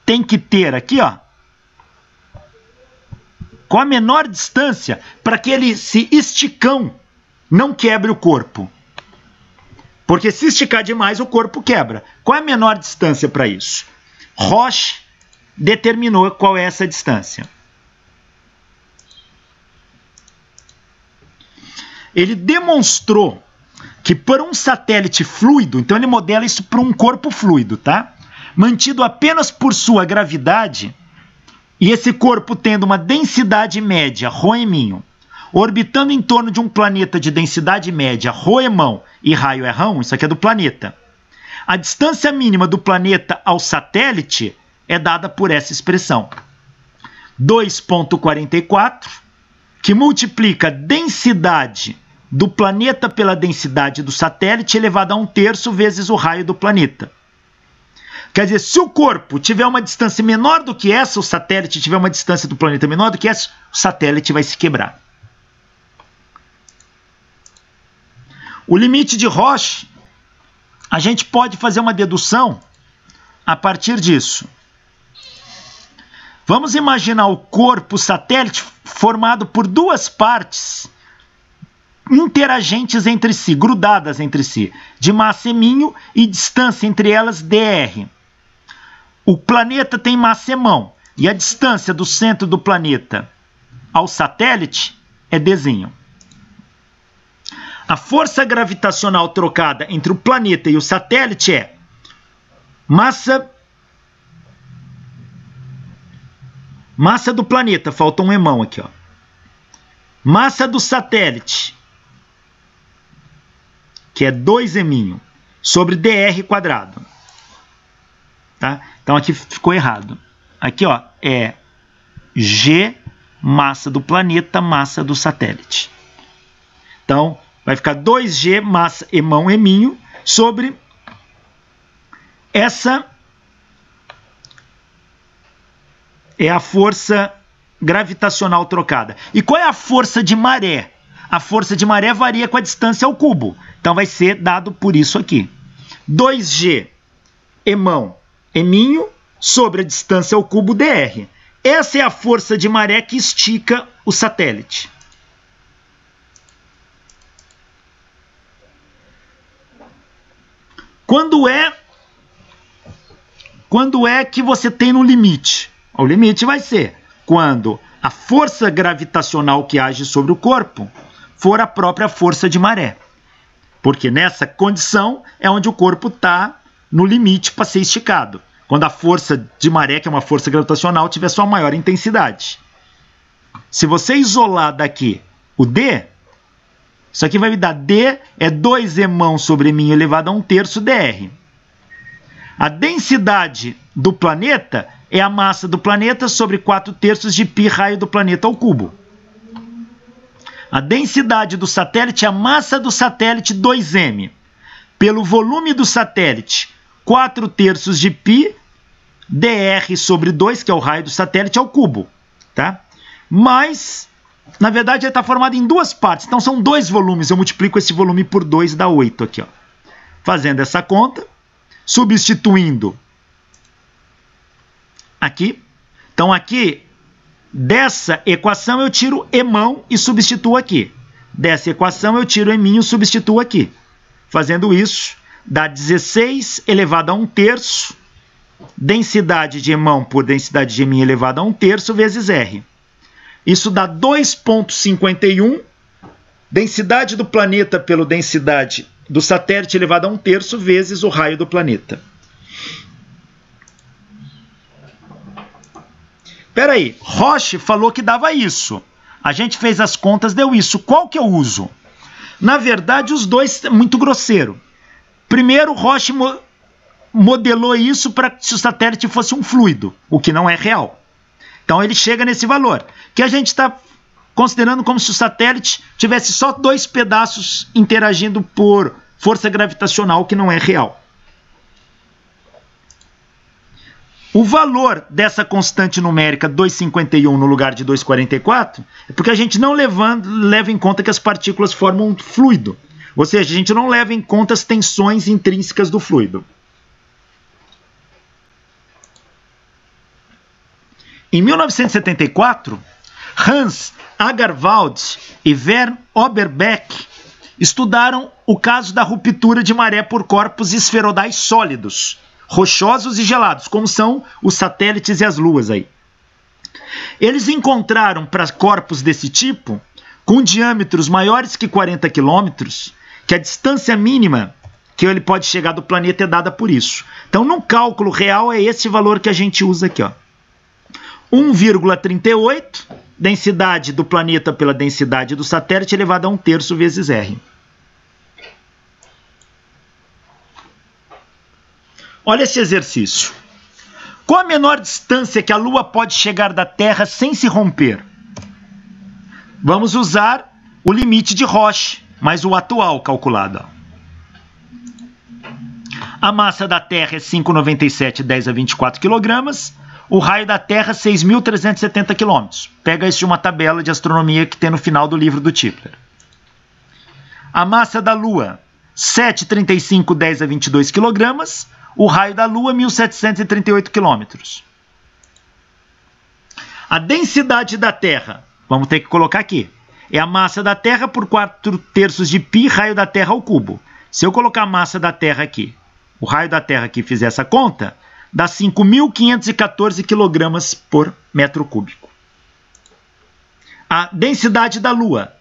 tem que ter aqui, ó? Qual a menor distância para que esse esticão não quebre o corpo? Porque se esticar demais, o corpo quebra. Qual é a menor distância para isso? Roche determinou qual é essa distância. Ele demonstrou que para um satélite fluido, então ele modela isso para um corpo fluido, tá? mantido apenas por sua gravidade, e esse corpo tendo uma densidade média, ρ, orbitando em torno de um planeta de densidade média, ρ e raio R1, isso aqui é do planeta. A distância mínima do planeta ao satélite é dada por essa expressão. 2,44, que multiplica a densidade do planeta pela densidade do satélite elevado a 1/3 vezes o raio do planeta. Quer dizer, se o corpo tiver uma distância menor do que essa, o satélite tiver uma distância do planeta menor do que essa, o satélite vai se quebrar. O limite de Roche, a gente pode fazer uma dedução a partir disso. Vamos imaginar o corpo satélite formado por duas partes interagentes entre si, grudadas entre si, de massa m e distância entre elas dr. O planeta tem massa m e a distância do centro do planeta ao satélite é d. A força gravitacional trocada entre o planeta e o satélite é massa do planeta, falta um emão aqui, ó. Massa do satélite, que é 2m, sobre dr². Tá? Então aqui ficou errado. Aqui, ó, é G, massa do planeta, massa do satélite. Então, vai ficar 2G, massa emão, eminho, sobre essa é a força gravitacional trocada. E qual é a força de maré? A força de maré varia com a distância ao cubo. Então vai ser dado por isso aqui. 2G emão, eminho, sobre a distância ao cubo dr. Essa é a força de maré que estica o satélite. Quando é que você tem no limite? O limite vai ser quando a força gravitacional que age sobre o corpo for a própria força de maré. Porque nessa condição é onde o corpo está no limite para ser esticado. Quando a força de maré, que é uma força gravitacional, tiver sua maior intensidade. Se você isolar daqui o D, isso aqui vai me dar D é 2m sobre m elevado a 1/3 dr. A densidade do planeta é a massa do planeta sobre 4/3 de π raio do planeta ao cubo. A densidade do satélite é a massa do satélite 2m. Pelo volume do satélite, 4/3 de π dr sobre 2, que é o raio do satélite, ao cubo. Tá? Mas, na verdade, ele está formado em duas partes. Então, são dois volumes. Eu multiplico esse volume por 2, dá 8 aqui. Ó. Fazendo essa conta, substituindo aqui. Então, aqui, dessa equação, eu tiro emão e substituo aqui. Dessa equação, eu tiro eminho e substituo aqui. Fazendo isso, dá 16 elevado a 1/3, densidade de emão por densidade de eminho elevado a 1/3 vezes R. Isso dá 2,51, densidade do planeta pela densidade do satélite elevado a 1/3 vezes o raio do planeta. Espera aí, Roche falou que dava isso. A gente fez as contas, deu isso. Qual que eu uso? Na verdade, os dois é muito grosseiro. Primeiro, Roche modelou isso para que se o satélite fosse um fluido, o que não é real. Então ele chega nesse valor, que a gente está considerando como se o satélite tivesse só dois pedaços interagindo por força gravitacional, que não é real. O valor dessa constante numérica 2,51 no lugar de 2,44 é porque a gente não leva em conta que as partículas formam um fluido. Ou seja, a gente não leva em conta as tensões intrínsecas do fluido. Em 1974, Hans Agarwald e Werner Oberbeck estudaram o caso da ruptura de maré por corpos esferoidais sólidos, rochosos e gelados, como são os satélites e as luas aí. Eles encontraram para corpos desse tipo, com diâmetros maiores que 40 km, que a distância mínima que ele pode chegar do planeta é dada por isso. Então, no cálculo real, é esse valor que a gente usa aqui, ó. 1,38, densidade do planeta pela densidade do satélite elevado a 1/3 vezes R. Olha esse exercício. Qual a menor distância que a Lua pode chegar da Terra sem se romper? Vamos usar o limite de Roche, mas o atual calculado. A massa da Terra é 5,97 10 a 24 kg. O raio da Terra, 6.370 km. Pega isso de uma tabela de astronomia que tem no final do livro do Tipler. A massa da Lua, 7,35 10 a 22 kg. O raio da Lua, 1.738 km. A densidade da Terra, vamos ter que colocar aqui, é a massa da Terra por 4/3 de π, raio da Terra ao cubo. Se eu colocar a massa da Terra aqui, o raio da Terra aqui, fizer essa conta, dá 5.514 kg por metro cúbico. A densidade da Lua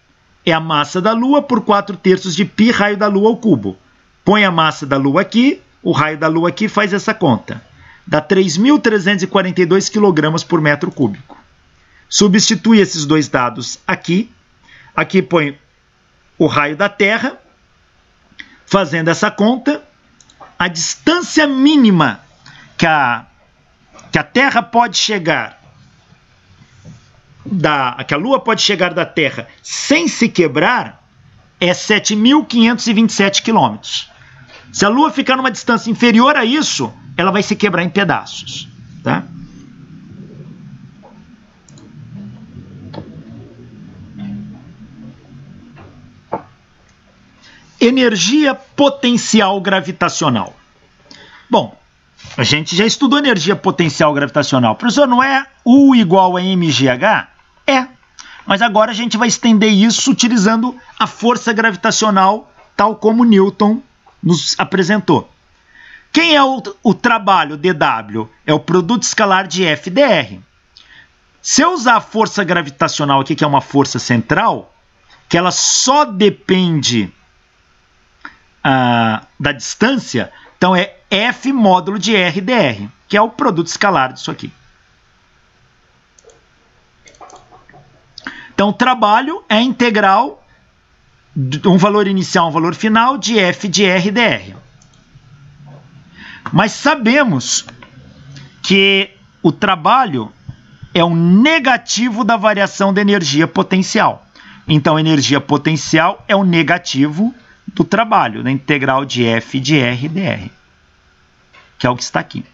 é a massa da Lua por 4/3 de π, raio da Lua ao cubo. Põe a massa da Lua aqui, o raio da Lua aqui, faz essa conta. Dá 3.342 kg por metro cúbico. Substitui esses dois dados aqui. Aqui põe o raio da Terra. Fazendo essa conta, a distância mínima que a Terra pode chegar, que a Lua pode chegar da Terra sem se quebrar, é 7.527 km. Se a Lua ficar numa distância inferior a isso, ela vai se quebrar em pedaços. Tá? Energia potencial gravitacional. Bom, a gente já estudou energia potencial gravitacional. Professor, não é U igual a mgh? É. Mas agora a gente vai estender isso utilizando a força gravitacional, tal como Newton nos apresentou. Quem é o trabalho dW? É o produto escalar de F dr. Se eu usar a força gravitacional aqui, que é uma força central, que ela só depende da distância, então é F módulo de R dr, que é o produto escalar disso aqui. Então, o trabalho é a integral de um valor inicial, um valor final, de F de R dr. Mas sabemos que o trabalho é um negativo da variação da energia potencial. Então, a energia potencial é o negativo do trabalho, da integral de F de R dr, que é o que está aqui.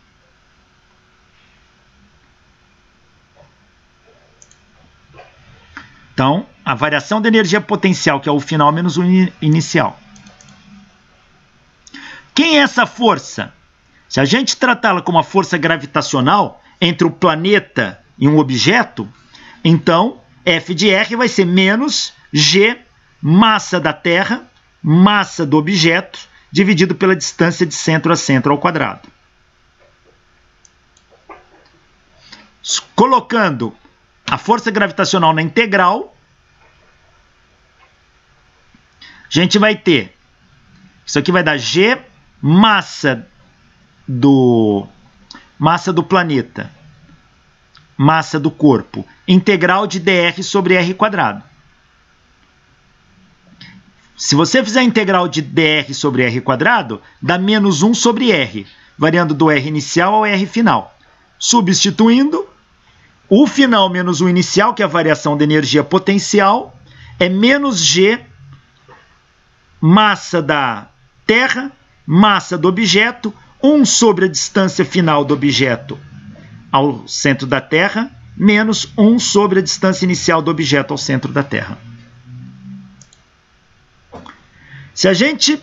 Então, a variação da energia potencial, que é o final menos o inicial. Quem é essa força? Se a gente tratá-la como uma força gravitacional entre o planeta e um objeto, então F de R vai ser menos G, massa da Terra, massa do objeto, dividido pela distância de centro a centro ao quadrado. Colocando a força gravitacional na integral, a gente vai ter, isso aqui vai dar G, massa do planeta, massa do corpo, integral de dr sobre r quadrado. Se você fizer a integral de dr sobre r quadrado, dá menos 1 sobre r, variando do r inicial ao r final. Substituindo, o final menos o inicial, que é a variação da energia potencial, é menos g, massa da Terra, massa do objeto, 1 sobre a distância final do objeto ao centro da Terra, menos 1 sobre a distância inicial do objeto ao centro da Terra. Se a gente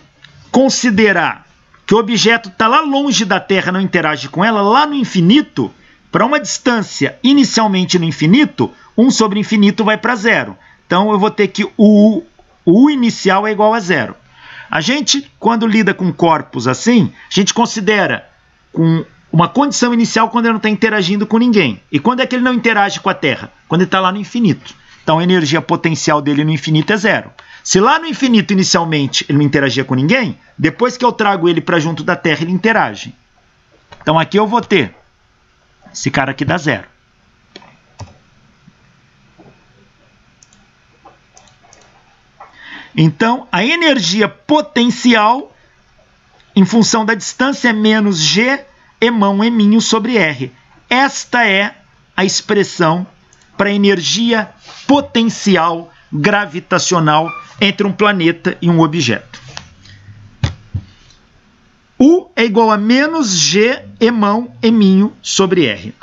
considerar que o objeto está lá longe da Terra, não interage com ela, lá no infinito, para uma distância inicialmente no infinito, 1 sobre infinito vai para zero. Então, eu vou ter que o U inicial é igual a zero. A gente, quando lida com corpos assim, a gente considera com uma condição inicial quando ele não está interagindo com ninguém. E quando é que ele não interage com a Terra? Quando ele está lá no infinito. Então a energia potencial dele no infinito é 0. Se lá no infinito, inicialmente, ele não interagia com ninguém, depois que eu trago ele para junto da Terra, ele interage. Então aqui eu vou ter, esse cara aqui dá 0. Então a energia potencial, em função da distância, é menos G emão eminho sobre R. Esta é a expressão para a energia potencial gravitacional entre um planeta e um objeto. U é igual a menos G emão eminho sobre R.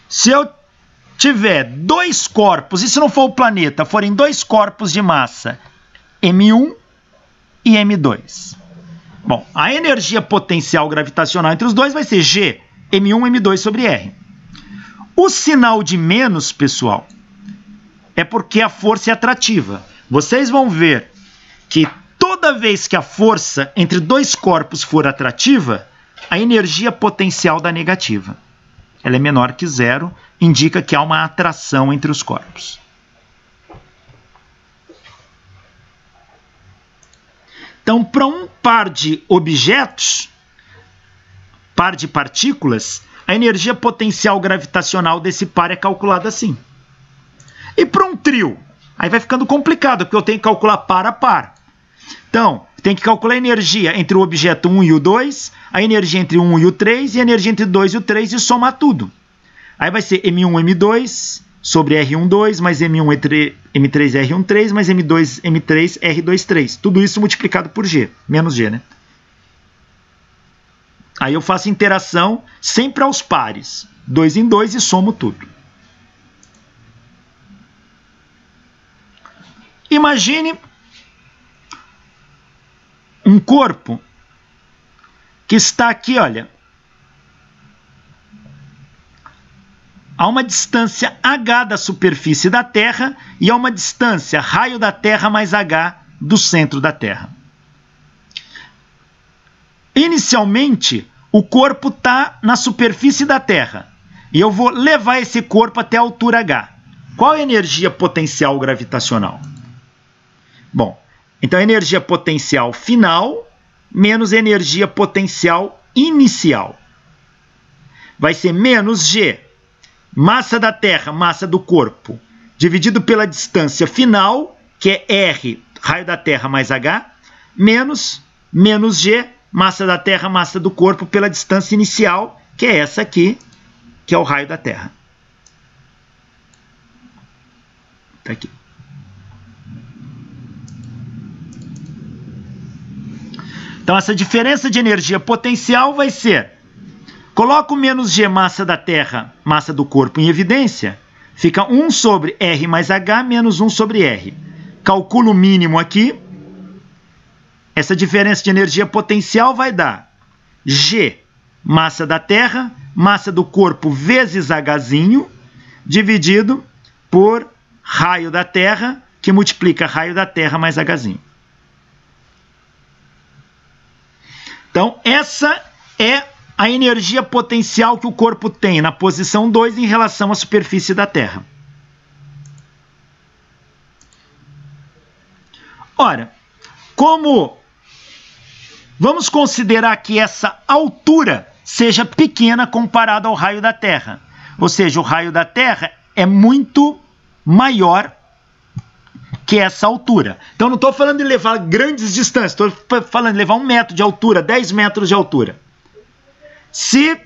Se eu tiver dois corpos, e se não for o planeta, forem dois corpos de massa, M1 e M2. Bom, a energia potencial gravitacional entre os dois vai ser G, M1, M2 sobre R. O sinal de menos, pessoal, é porque a força é atrativa. Vocês vão ver que toda vez que a força entre dois corpos for atrativa, a energia potencial dá negativa. Ela é menor que 0, indica que há uma atração entre os corpos. Então, para um par de objetos, par de partículas, a energia potencial gravitacional desse par é calculada assim. E para um trio, aí vai ficando complicado, porque eu tenho que calcular par a par. Então, tem que calcular a energia entre o objeto 1 e o 2, a energia entre o 1 e o 3, e a energia entre o 2 e o 3, e somar tudo. Aí vai ser M1, M2 sobre R1, 2, mais M1, M3, R1, 3, mais M2, M3, R2, 3. Tudo isso multiplicado por G, menos G, né? Aí eu faço interação sempre aos pares, 2 em 2, e somo tudo. Imagine um corpo que está aqui, olha, a uma distância h da superfície da Terra e a uma distância raio da Terra mais h do centro da Terra. Inicialmente, o corpo está na superfície da Terra e eu vou levar esse corpo até a altura h. Qual é a energia potencial gravitacional? Bom, então a energia potencial final menos a energia potencial inicial. Vai ser menos G, massa da Terra, massa do corpo, dividido pela distância final, que é R, raio da Terra mais H, menos G, massa da Terra, massa do corpo, pela distância inicial, que é essa aqui, que é o raio da Terra. Tá aqui. Então, essa diferença de energia potencial vai ser, coloco menos G, massa da Terra, massa do corpo, em evidência, fica 1 sobre R mais H menos 1 sobre R. Calculo o mínimo aqui. Essa diferença de energia potencial vai dar G, massa da Terra, massa do corpo vezes Hzinho, dividido por raio da Terra, que multiplica raio da Terra mais Hzinho. Então, essa é a energia potencial que o corpo tem na posição 2 em relação à superfície da Terra. Ora, como vamos considerar que essa altura seja pequena comparada ao raio da Terra, ou seja, o raio da Terra é muito maior que essa altura. Então, não estou falando de levar grandes distâncias, estou falando de levar 1 metro de altura, 10 metros de altura. Se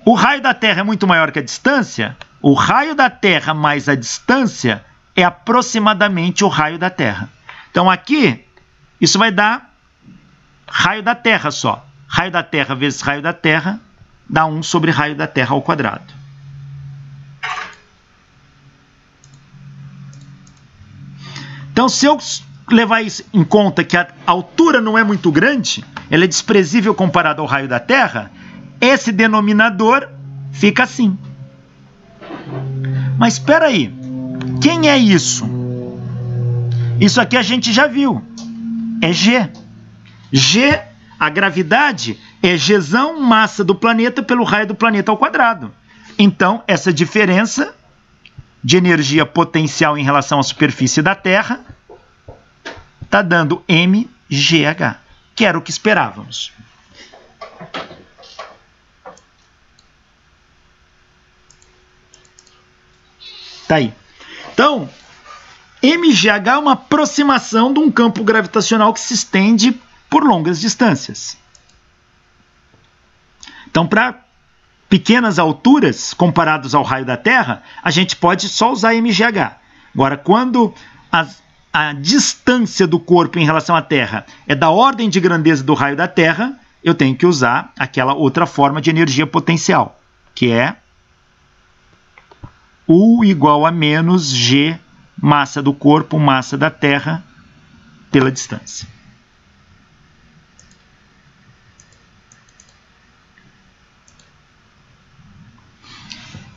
o raio da Terra é muito maior que a distância, o raio da Terra mais a distância é aproximadamente o raio da Terra. Então, aqui, isso vai dar raio da Terra só. Raio da Terra vezes raio da Terra dá 1 sobre raio da Terra ao quadrado. Então, se eu levar isso em conta que a altura não é muito grande, ela é desprezível comparada ao raio da Terra, esse denominador fica assim. Mas espera aí, quem é isso? Isso aqui a gente já viu, é G. G, a gravidade, é gzão massa do planeta pelo raio do planeta ao quadrado. Então, essa diferença de energia potencial em relação à superfície da Terra está dando mgh, que era o que esperávamos. Tá aí. Então, mgh é uma aproximação de um campo gravitacional que se estende por longas distâncias. Então, para pequenas alturas, comparados ao raio da Terra, a gente pode só usar mgh. Agora, quando a distância do corpo em relação à Terra é da ordem de grandeza do raio da Terra, eu tenho que usar aquela outra forma de energia potencial, que é U igual a menos G, massa do corpo, massa da Terra, pela distância.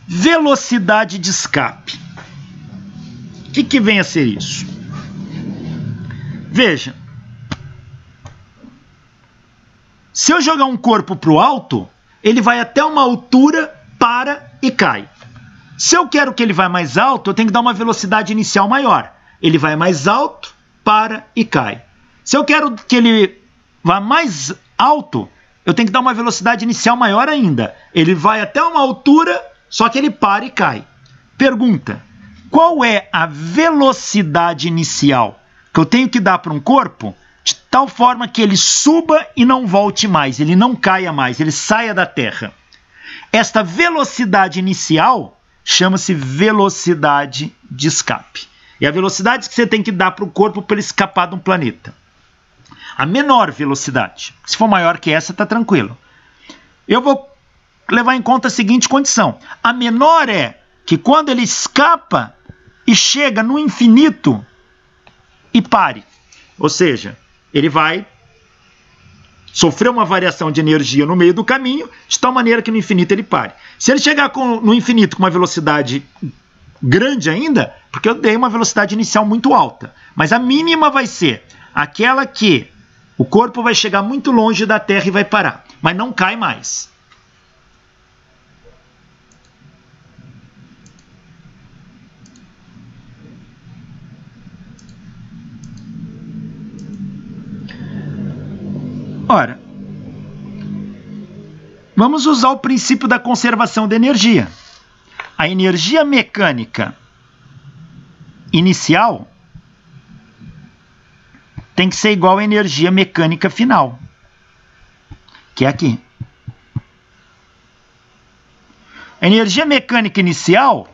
Velocidade de escape. O que vem a ser isso? Veja, se eu jogar um corpo para o alto, ele vai até uma altura, para e cai. Se eu quero que ele vá mais alto, eu tenho que dar uma velocidade inicial maior. Ele vai mais alto, para e cai. Se eu quero que ele vá mais alto, eu tenho que dar uma velocidade inicial maior ainda. Ele vai até uma altura, só que ele para e cai. Pergunta: qual é a velocidade inicial que eu tenho que dar para um corpo de tal forma que ele suba e não volte mais, ele não caia mais, ele saia da Terra? Esta velocidade inicial chama-se velocidade de escape. É a velocidade que você tem que dar para o corpo para ele escapar de um planeta. A menor velocidade. Se for maior que essa, está tranquilo. Eu vou levar em conta a seguinte condição. A menor é que quando ele escapa e chega no infinito e pare. Ou seja, ele vai sofrer uma variação de energia no meio do caminho, de tal maneira que no infinito ele pare. Se ele chegar no infinito com uma velocidade grande ainda, porque eu dei uma velocidade inicial muito alta, mas a mínima vai ser aquela que o corpo vai chegar muito longe da Terra e vai parar, mas não cai mais. Ora, vamos usar o princípio da conservação de energia. A energia mecânica inicial tem que ser igual à energia mecânica final, que é aqui. A energia mecânica inicial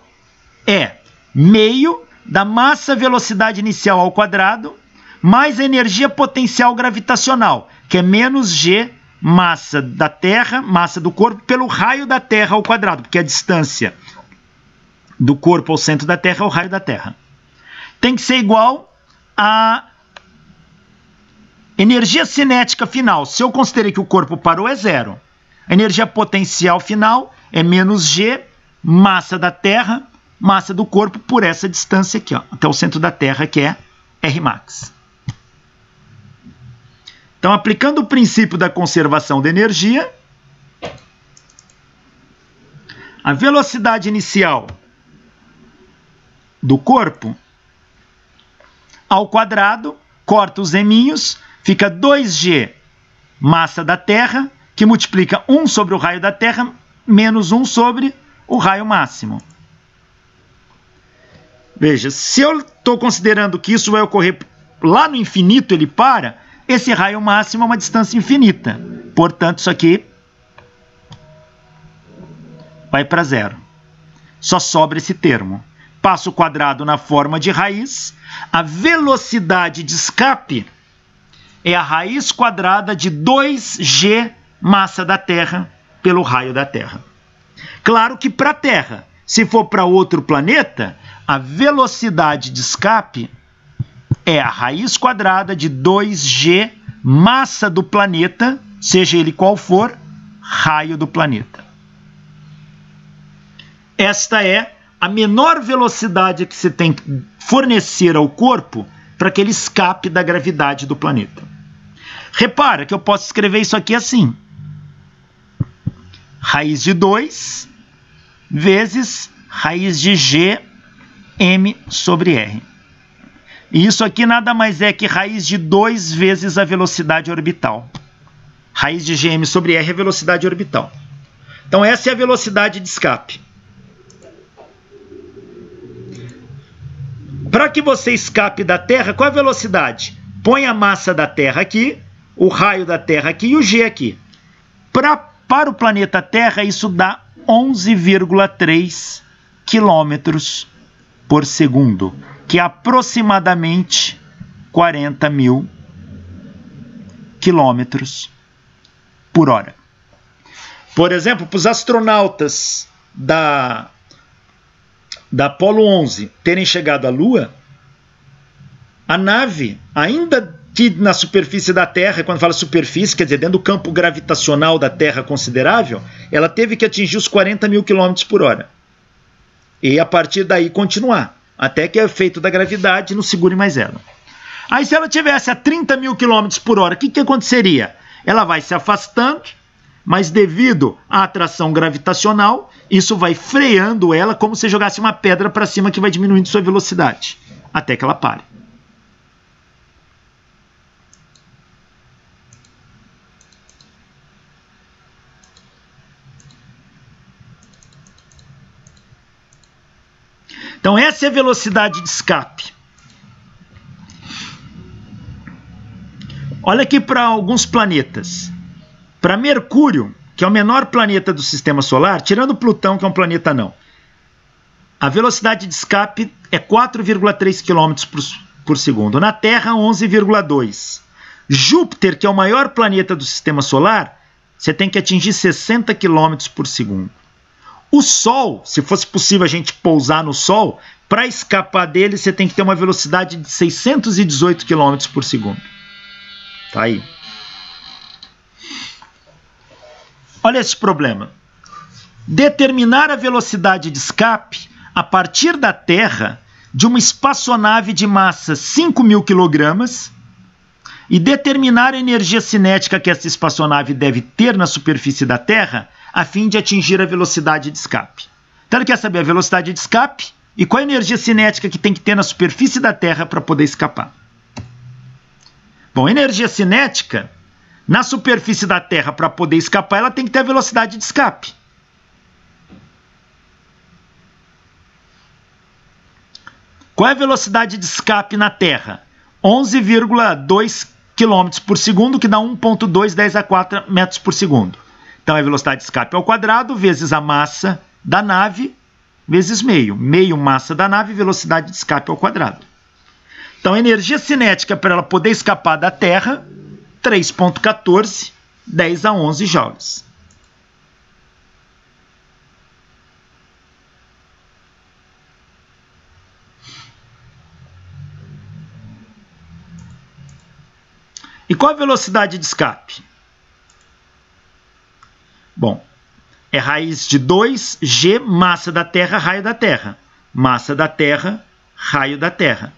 é meio da massa-velocidade inicial ao quadrado mais a energia potencial gravitacional, que é menos G, massa da Terra, massa do corpo, pelo raio da Terra ao quadrado, porque a distância do corpo ao centro da Terra é o raio da Terra. Tem que ser igual a energia cinética final. Se eu considerei que o corpo parou, é zero. A energia potencial final é menos G, massa da Terra, massa do corpo, por essa distância aqui, ó, até o centro da Terra, que é Rmax. Então, aplicando o princípio da conservação de energia, a velocidade inicial do corpo ao quadrado, corta os eminhos, fica 2G massa da Terra, que multiplica 1 sobre o raio da Terra, menos 1 sobre o raio máximo. Veja, se eu estou considerando que isso vai ocorrer lá no infinito, ele para, esse raio máximo é uma distância infinita. Portanto, isso aqui vai para zero. Só sobra esse termo. Passo o quadrado na forma de raiz. A velocidade de escape é a raiz quadrada de 2G massa da Terra pelo raio da Terra. Claro que para a Terra, se for para outro planeta, a velocidade de escape é a raiz quadrada de 2G massa do planeta, seja ele qual for, raio do planeta. Esta é a menor velocidade que se tem que fornecer ao corpo para que ele escape da gravidade do planeta. Repara que eu posso escrever isso aqui assim. raiz de 2 vezes raiz de g m sobre r. E isso aqui nada mais é que raiz de 2 vezes a velocidade orbital. Raiz de gm sobre r é a velocidade orbital. Então essa é a velocidade de escape. Para que você escape da Terra, qual é a velocidade? Põe a massa da Terra aqui, o raio da Terra aqui e o g aqui. Para o planeta Terra, isso dá 11,3 quilômetros por segundo, que é aproximadamente 40.000 quilômetros por hora. Por exemplo, para os astronautas da Apollo 11 terem chegado à Lua, a nave, ainda que na superfície da Terra, quando fala superfície, quer dizer, dentro do campo gravitacional da Terra considerável, ela teve que atingir os 40.000 km por hora. E a partir daí continuar, até que o efeito da gravidade não segure mais ela. Aí se ela tivesse a 30.000 km por hora, o que aconteceria? Ela vai se afastando, mas devido à atração gravitacional, isso vai freando ela como se jogasse uma pedra para cima que vai diminuindo sua velocidade, até que ela pare. Então essa é a velocidade de escape. Olha aqui para alguns planetas. Para Mercúrio, que é o menor planeta do Sistema Solar, tirando Plutão, que é um planeta não, a velocidade de escape é 4,3 km por segundo. Na Terra, 11,2. Júpiter, que é o maior planeta do Sistema Solar, você tem que atingir 60 km por segundo. O Sol, se fosse possível a gente pousar no Sol, para escapar dele você tem que ter uma velocidade de 618 km por segundo. Tá aí. Olha esse problema. Determinar a velocidade de escape a partir da Terra de uma espaçonave de massa 5.000 kg e determinar a energia cinética que essa espaçonave deve ter na superfície da Terra a fim de atingir a velocidade de escape. Então ele quer saber a velocidade de escape e qual a energia cinética que tem que ter na superfície da Terra para poder escapar. Bom, a energia cinética na superfície da Terra para poder escapar, ela tem que ter a velocidade de escape. Qual é a velocidade de escape na Terra? 11,2 km por segundo, que dá 1,2 10 a 4 metros por segundo. Então, a velocidade de escape ao quadrado vezes a massa da nave vezes meio. Meio massa da nave, velocidade de escape ao quadrado. Então, a energia cinética para ela poder escapar da Terra, 3,14, 10 a 11 joules. E qual a velocidade de escape? Bom, é raiz de 2G, massa da Terra, raio da Terra. Massa da Terra, raio da Terra.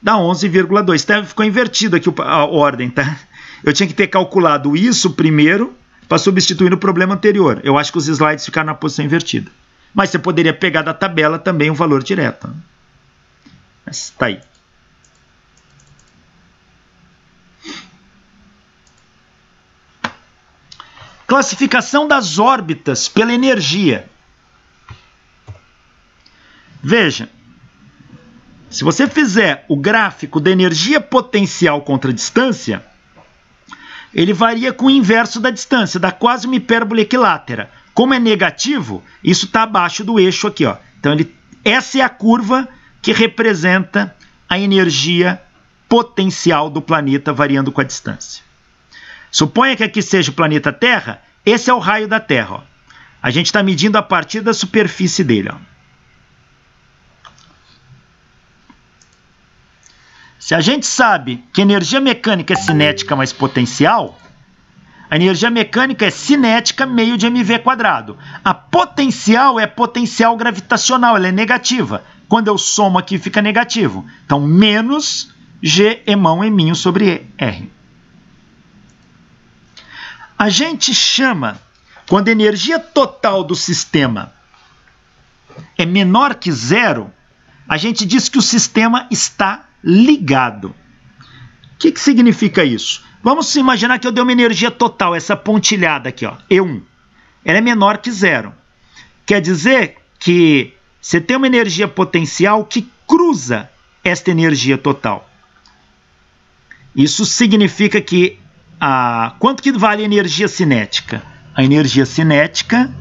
Dá 11,2. Então, ficou invertido aqui a ordem, tá? Eu tinha que ter calculado isso primeiro para substituir no problema anterior. Eu acho que os slides ficaram na posição invertida. Mas você poderia pegar da tabela também o valor direto. Mas está aí. Classificação das órbitas pela energia. Veja, se você fizer o gráfico da energia potencial contra a distância, ele varia com o inverso da distância, dá quase uma hipérbole equilátera. Como é negativo, isso está abaixo do eixo aqui, ó. Então, essa é a curva que representa a energia potencial do planeta variando com a distância. Suponha que aqui seja o planeta Terra, esse é o raio da Terra. Ó. A gente está medindo a partir da superfície dele. Ó. Se a gente sabe que energia mecânica é cinética mais potencial, a energia mecânica é cinética meio de mv². A potencial é potencial gravitacional, ela é negativa. Quando eu somo aqui fica negativo. Então, menos G emão eminho sobre R. A gente chama quando a energia total do sistema é menor que zero, a gente diz que o sistema está ligado. O que significa isso? Vamos imaginar que eu dei uma energia total, essa pontilhada aqui, ó, E1. Ela é menor que zero. Quer dizer que você tem uma energia potencial que cruza esta energia total. Isso significa que quanto que vale a energia cinética? A energia cinética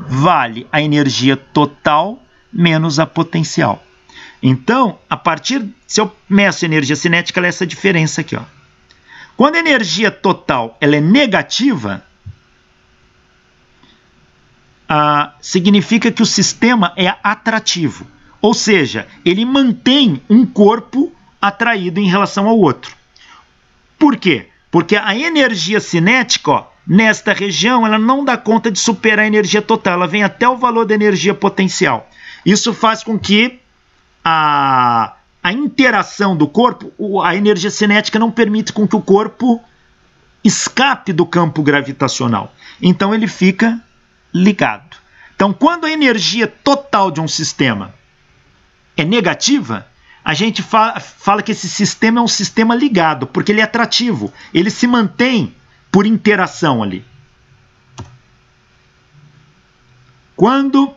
vale a energia total menos a potencial. Então, se eu meço a energia cinética, ela é essa diferença aqui, ó. Quando a energia total ela é negativa, significa que o sistema é atrativo. Ou seja, ele mantém um corpo atraído em relação ao outro. Por quê? Porque a energia cinética, ó, nesta região, ela não dá conta de superar a energia total. Ela vem até o valor da energia potencial. Isso faz com que a interação do corpo, a energia cinética não permite com que o corpo escape do campo gravitacional. Então ele fica ligado. Então, quando a energia total de um sistema é negativa, a gente fala que esse sistema é um sistema ligado, porque ele é atrativo, ele se mantém por interação ali. Quando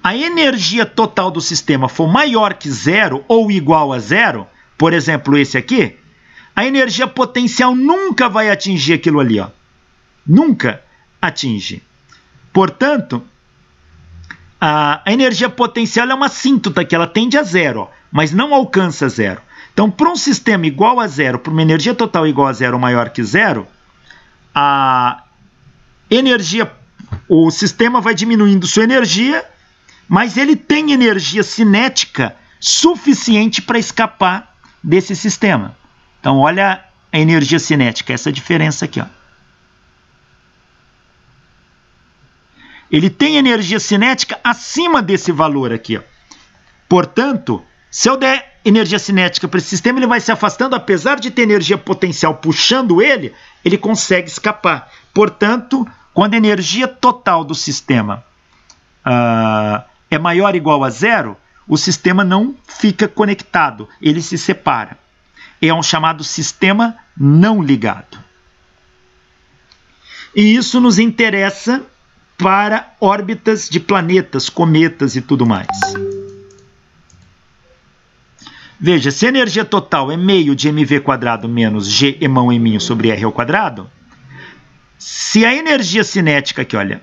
a energia total do sistema for maior que zero ou igual a zero, por exemplo, esse aqui, a energia potencial nunca vai atingir aquilo ali, ó. Nunca atinge. Portanto, a energia potencial é uma assíntota que ela tende a zero, ó, mas não alcança zero. Então, para um sistema igual a zero, para uma energia total igual a zero ou maior que zero, o sistema vai diminuindo sua energia, mas ele tem energia cinética suficiente para escapar desse sistema. Então, olha a energia cinética, essa diferença aqui, ó. Ele tem energia cinética acima desse valor aqui, ó. Portanto, se eu der energia cinética para esse sistema, ele vai se afastando, apesar de ter energia potencial puxando ele, ele consegue escapar. Portanto, quando a energia total do sistema é maior ou igual a zero, o sistema não fica conectado, ele se separa. É um chamado sistema não ligado. E isso nos interessa para órbitas de planetas, cometas e tudo mais. Veja, se a energia total é meio de mv² menos g emão eminho sobre r ao quadrado, se a energia cinética aqui, olha,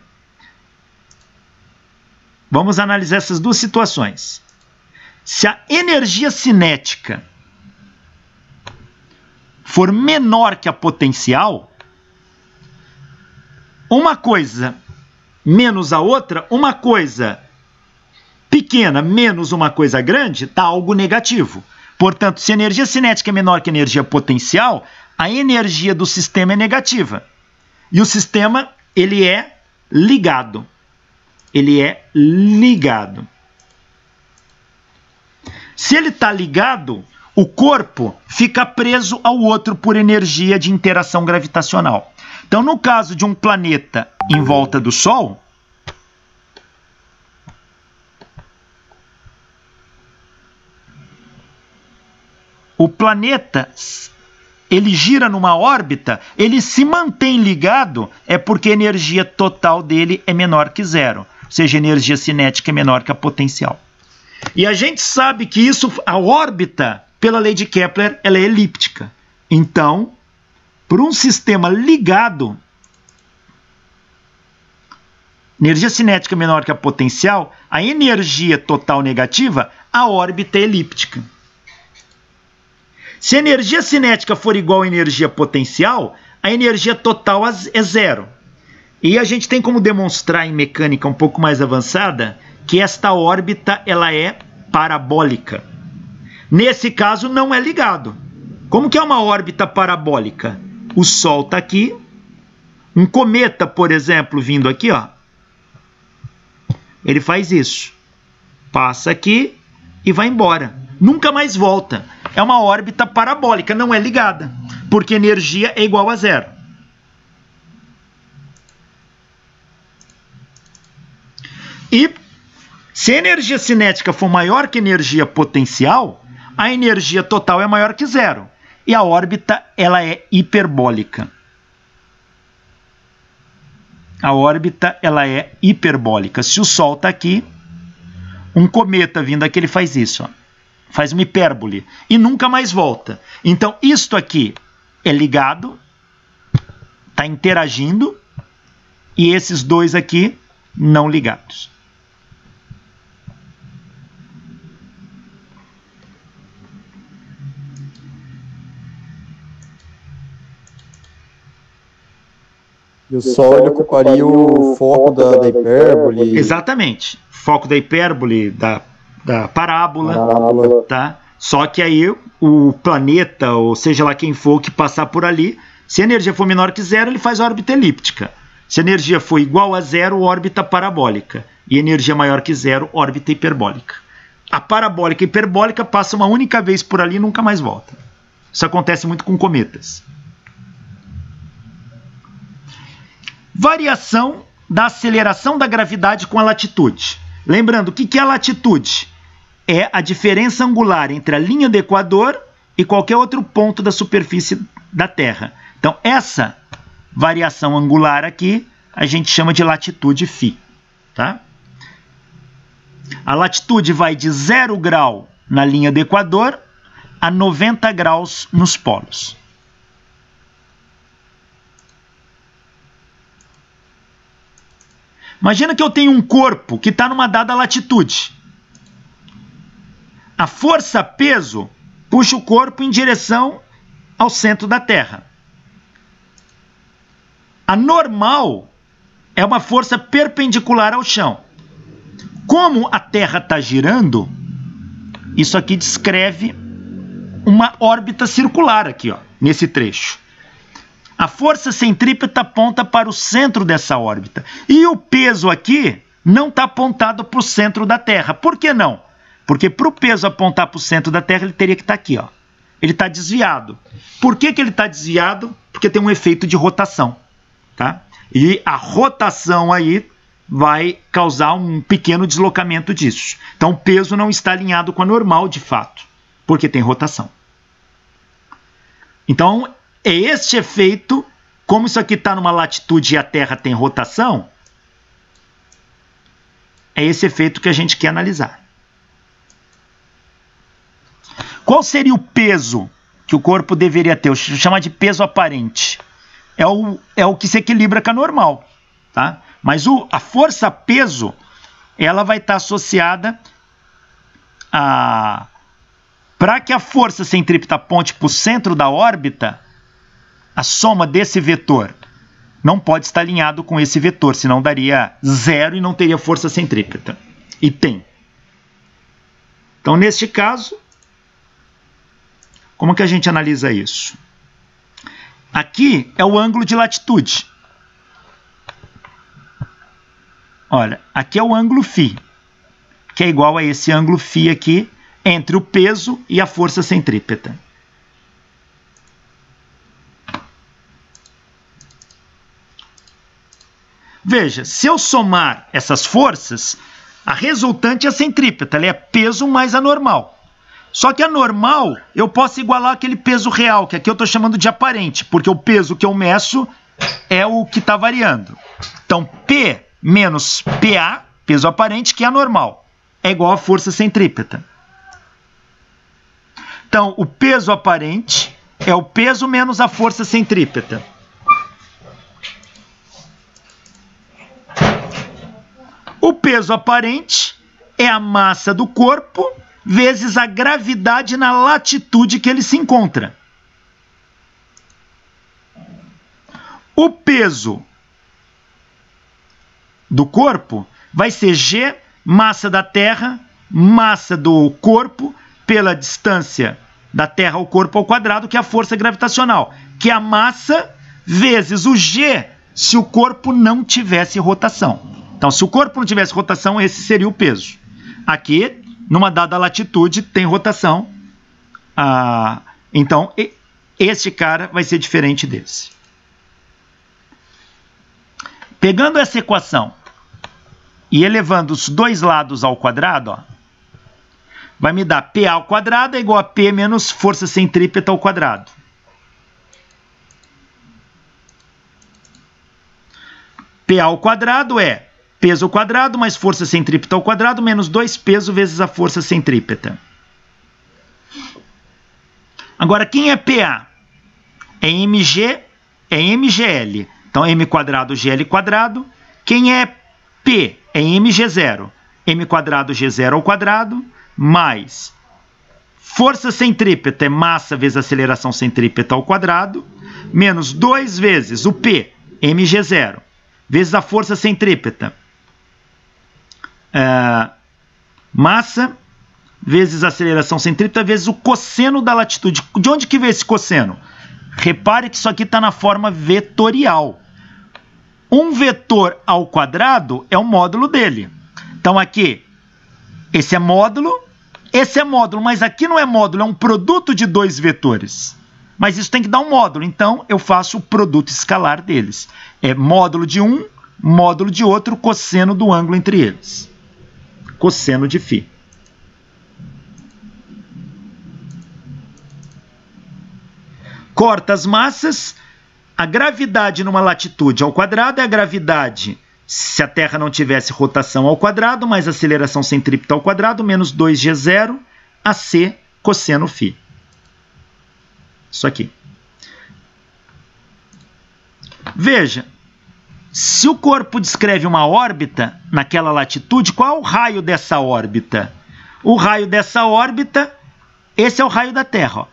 vamos analisar essas duas situações. Se a energia cinética for menor que a potencial, uma coisa menos a outra, uma coisa pequena menos uma coisa grande, está algo negativo. Portanto, se a energia cinética é menor que a energia potencial, a energia do sistema é negativa. E o sistema, ele é ligado. Ele é ligado. Se ele está ligado, o corpo fica preso ao outro por energia de interação gravitacional. Então, no caso de um planeta em volta do Sol, o planeta, ele gira numa órbita, ele se mantém ligado, é porque a energia total dele é menor que zero, ou seja, a energia cinética é menor que a potencial. E a gente sabe que isso, a órbita, pela lei de Kepler, ela é elíptica. Então, por um sistema ligado, energia cinética menor que a potencial, a energia total negativa, a órbita é elíptica. Se a energia cinética for igual à energia potencial, a energia total é zero. E a gente tem como demonstrar em mecânica um pouco mais avançada que esta órbita ela é parabólica. Nesse caso, não é ligado. Como que é uma órbita parabólica? O Sol está aqui, um cometa, por exemplo, vindo aqui, ó, ele faz isso. Passa aqui e vai embora. Nunca mais volta. É uma órbita parabólica, não é ligada, porque energia é igual a zero. E se a energia cinética for maior que a energia potencial, a energia total é maior que zero. E a órbita ela é hiperbólica. A órbita ela é hiperbólica. Se o Sol está aqui, um cometa vindo aqui, ele faz isso, ó. Faz uma hipérbole e nunca mais volta. Então, isto aqui é ligado, está interagindo, e esses dois aqui não ligados. E o Sol ele ocuparia o foco da hipérbole. Exatamente. Foco da hipérbole, da parábola. Tá? Só que aí o planeta, ou seja lá quem for que passar por ali, se a energia for menor que zero, ele faz órbita elíptica. Se a energia for igual a zero, órbita parabólica. E energia maior que zero, órbita hiperbólica. A parabólica e hiperbólica passa uma única vez por ali e nunca mais volta. Isso acontece muito com cometas. Variação da aceleração da gravidade com a latitude. Lembrando, o que é a latitude? É a diferença angular entre a linha do Equador e qualquer outro ponto da superfície da Terra. Então, essa variação angular aqui, a gente chama de latitude φ. Tá? A latitude vai de 0 grau na linha do Equador a 90 graus nos polos. Imagina que eu tenho um corpo que está numa dada latitude. A força-peso puxa o corpo em direção ao centro da Terra. A normal é uma força perpendicular ao chão. Como a Terra está girando, isso aqui descreve uma órbita circular aqui, ó, nesse trecho. A força centrípeta aponta para o centro dessa órbita. E o peso aqui não está apontado para o centro da Terra. Por que não? Porque para o peso apontar para o centro da Terra, ele teria que estar aqui, ó. Ele está desviado. Por que ele está desviado? Porque tem um efeito de rotação. Tá? E a rotação aí vai causar um pequeno deslocamento disso. Então o peso não está alinhado com a normal de fato, porque tem rotação. Então é este efeito, como isso aqui está numa latitude e a Terra tem rotação, é esse efeito que a gente quer analisar. Qual seria o peso que o corpo deveria ter? Eu chamo de peso aparente. É o que se equilibra com a normal. Tá? Mas a força-peso, ela vai estar associada a... Para que a força centrípeta aponte para o centro da órbita, a soma desse vetor não pode estar alinhado com esse vetor, senão daria zero e não teria força centrípeta. E tem. Então, neste caso, como que a gente analisa isso? Aqui é o ângulo de latitude. Olha, aqui é o ângulo φ, que é igual a esse ângulo φ aqui, entre o peso e a força centrípeta. Veja, se eu somar essas forças, a resultante é a centrípeta, ela é peso mais a normal. Só que a normal, eu posso igualar aquele peso real, que aqui eu estou chamando de aparente, porque o peso que eu meço é o que está variando. Então, P menos PA, peso aparente, que é a normal, é igual a força centrípeta. Então, o peso aparente é o peso menos a força centrípeta. O peso aparente é a massa do corpo vezes a gravidade na latitude que ele se encontra. O peso do corpo vai ser G, massa da Terra, massa do corpo, pela distância da Terra ao corpo ao quadrado, que é a força gravitacional, que é a massa vezes o G se o corpo não tivesse rotação. Então, se o corpo não tivesse rotação, esse seria o peso. Aqui, numa dada latitude, tem rotação. Então, este cara vai ser diferente desse. Pegando essa equação, e elevando os dois lados ao quadrado, ó, vai me dar PA ao quadrado é igual a P menos força centrípeta ao quadrado. PA ao quadrado é peso ao quadrado mais força centrípeta ao quadrado menos 2 peso vezes a força centrípeta. Agora, quem é PA? É MG, é MGL. Então, M quadrado, GL quadrado. Quem é P? É MG0. M quadrado, G0 ao quadrado, mais força centrípeta é massa vezes aceleração centrípeta ao quadrado, menos 2 vezes o P, MG0, vezes a força centrípeta. Massa vezes aceleração centrípeta vezes o cosseno da latitude. De onde que veio esse cosseno? Repare que isso aqui está na forma vetorial. Um vetor ao quadrado é o módulo dele. Então aqui, esse é módulo, mas aqui não é módulo, é um produto de dois vetores. Mas isso tem que dar um módulo, então eu faço o produto escalar deles. É módulo de um, módulo de outro, cosseno do ângulo entre eles. Cosseno de φ. Corta as massas. A gravidade numa latitude ao quadrado é a gravidade se a Terra não tivesse rotação ao quadrado, mais aceleração centrípeta ao quadrado, menos 2G0 AC cosseno φ. Isso aqui. Veja, se o corpo descreve uma órbita naquela latitude, qual é o raio dessa órbita? O raio dessa órbita, esse é o raio da Terra, ó.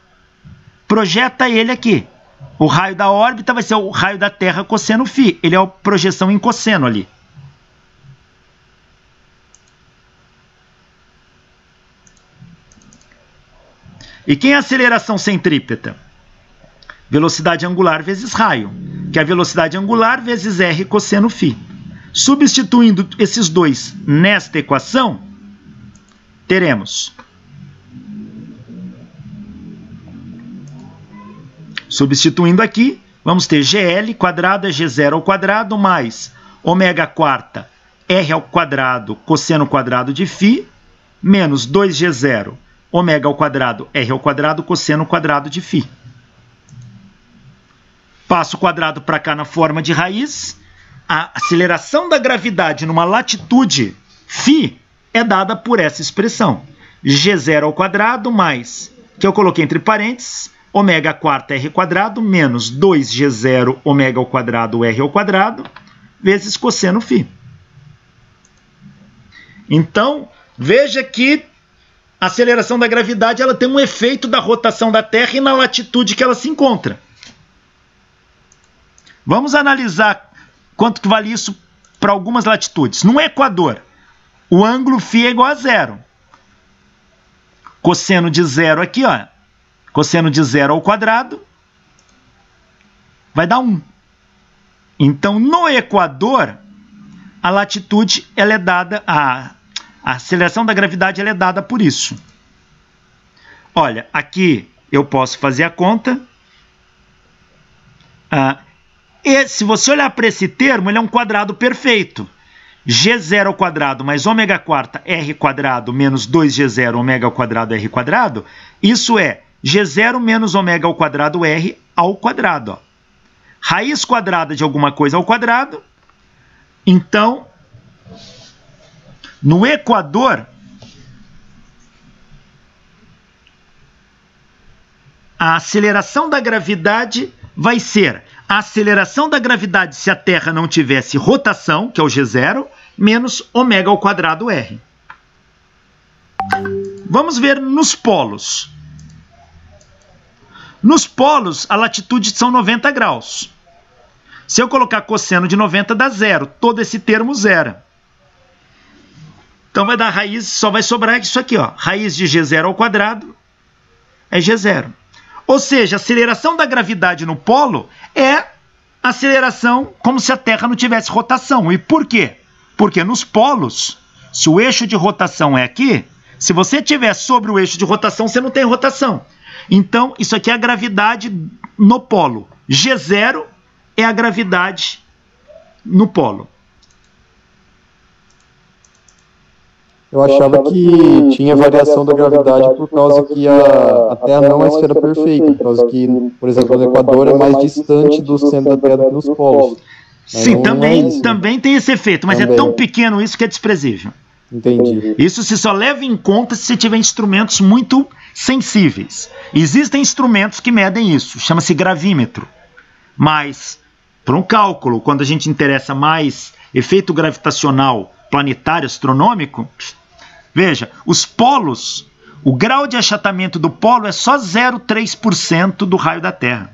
Projeta ele aqui. O raio da órbita vai ser o raio da Terra cosseno φ. Ele é a projeção em cosseno ali. E quem é a aceleração centrípeta? Velocidade angular vezes raio, que é a velocidade angular vezes R cosseno φ. Substituindo esses dois nesta equação, teremos... Substituindo aqui, vamos ter GL quadrado é G0 ao quadrado mais ômega quarta R ao quadrado cosseno quadrado de φ menos 2G0 ômega ao quadrado R ao quadrado cosseno quadrado de φ. Passo o quadrado para cá na forma de raiz. A aceleração da gravidade numa latitude φ é dada por essa expressão. G0 ao quadrado mais, que eu coloquei entre parênteses, ômega quarta R quadrado menos 2G0 ômega ao quadrado R ao quadrado vezes cosseno φ. Então, veja que a aceleração da gravidade ela tem um efeito da rotação da Terra e na latitude que ela se encontra. Vamos analisar quanto que vale isso para algumas latitudes. No Equador, o ângulo φ é igual a 0. Cosseno de 0 aqui, ó. Cosseno de 0 ao quadrado vai dar 1. Então, no Equador, a latitude ela é dada, a aceleração da gravidade ela é dada por isso. Olha, aqui eu posso fazer a conta. E se você olhar para esse termo, ele é um quadrado perfeito. G0 ao quadrado mais ômega quarta R quadrado menos 2G0 ômega ao quadrado R quadrado, isso é G0 menos ômega ao quadrado R ao quadrado. Ó. Raiz quadrada de alguma coisa ao quadrado. Então, no Equador, a aceleração da gravidade vai ser a aceleração da gravidade se a Terra não tivesse rotação, que é o G0, menos ômega ao quadrado R. Vamos ver nos polos. Nos polos, a latitude são 90 graus. Se eu colocar cosseno de 90, dá 0. Todo esse termo zero. Então vai dar raiz, só vai sobrar isso aqui, ó. Raiz de G0 ao quadrado é G0. Ou seja, a aceleração da gravidade no polo é aceleração como se a Terra não tivesse rotação. E por quê? Porque nos polos, se o eixo de rotação é aqui, se você estiver sobre o eixo de rotação, você não tem rotação. Então, isso aqui é a gravidade no polo. G0 é a gravidade no polo. Eu achava que tinha variação da gravidade por causa que a Terra não é uma esfera perfeita, por causa que, por exemplo, o Equador é mais distante do centro da Terra do que nos polos. Sim, também tem esse efeito, mas também é tão pequeno isso que é desprezível. Entendi. Isso se só leva em conta se você tiver instrumentos muito sensíveis. Existem instrumentos que medem isso, chama-se gravímetro. Mas, para um cálculo, quando a gente interessa mais efeito gravitacional planetário astronômico, veja, os polos, o grau de achatamento do polo é só 0,3% do raio da Terra.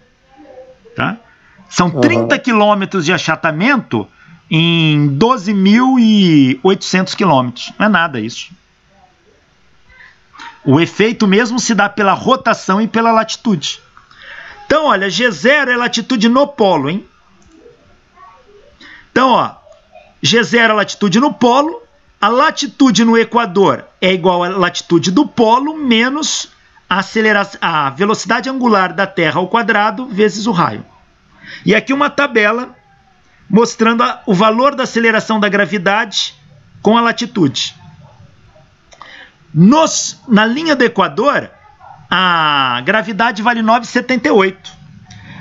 Tá? São 30 quilômetros de achatamento em 12.800 quilômetros. Não é nada isso. O efeito mesmo se dá pela rotação e pela latitude. Então, olha, G0 é latitude no polo, hein? Então, ó, G0 é latitude no polo, a latitude no Equador é igual à latitude do polo menos a velocidade angular da Terra ao quadrado vezes o raio. E aqui uma tabela mostrando o valor da aceleração da gravidade com a latitude. Na linha do Equador, a gravidade vale 9,78.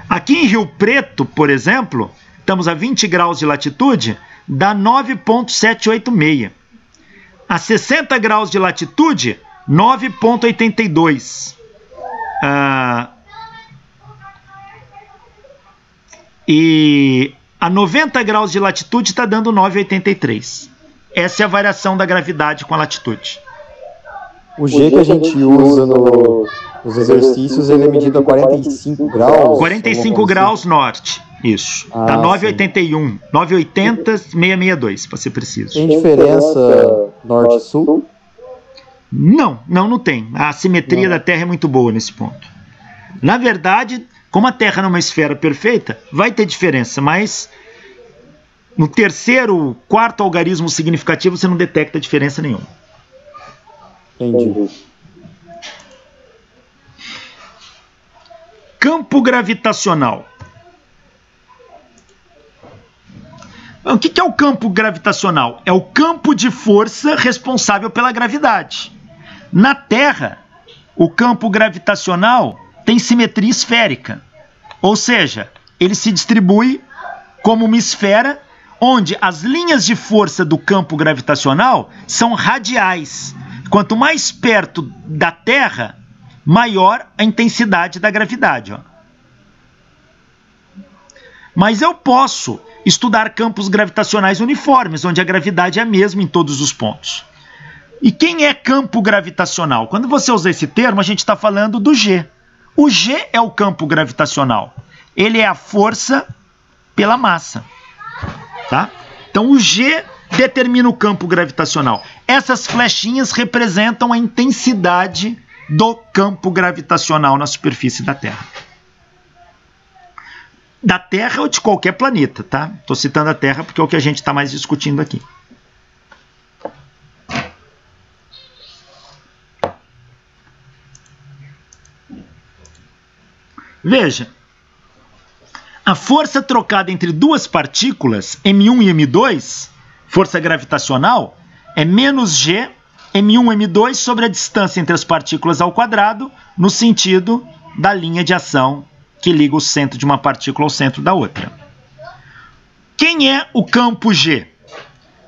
Aqui em Rio Preto, por exemplo, estamos a 20 graus de latitude, dá 9,786. A 60 graus de latitude, 9,82. E a 90 graus de latitude está dando 9,83. Essa é a variação da gravidade com a latitude. O G que a gente usa nos exercícios, ele é medido a 45 graus. 45 graus norte, isso. Dá 9,81. 9,80, 662, para ser preciso. Tem diferença norte-sul? Não tem. A simetria da Terra é muito boa nesse ponto. Na verdade, como a Terra não é uma esfera perfeita, vai ter diferença, mas no terceiro, quarto algarismo significativo você não detecta diferença nenhuma. Entendi. Campo gravitacional. O que é o campo gravitacional? É o campo de força responsável pela gravidade. Na Terra, o campo gravitacional tem simetria esférica, ou seja, ele se distribui como uma esfera onde as linhas de força do campo gravitacional são radiais. Quanto mais perto da Terra, maior a intensidade da gravidade. Ó. Mas eu posso estudar campos gravitacionais uniformes, onde a gravidade é a mesma em todos os pontos. E quem é campo gravitacional? Quando você usa esse termo, a gente está falando do G. O G é o campo gravitacional. Ele é a força pela massa. Tá? Então, o G determina o campo gravitacional. Essas flechinhas representam a intensidade do campo gravitacional na superfície da Terra. Da Terra ou de qualquer planeta, tá? Estou citando a Terra porque é o que a gente está mais discutindo aqui. Veja, a força trocada entre duas partículas, M1 e M2, força gravitacional, é menos G, M1, M2, sobre a distância entre as partículas ao quadrado, no sentido da linha de ação que liga o centro de uma partícula ao centro da outra. Quem é o campo G?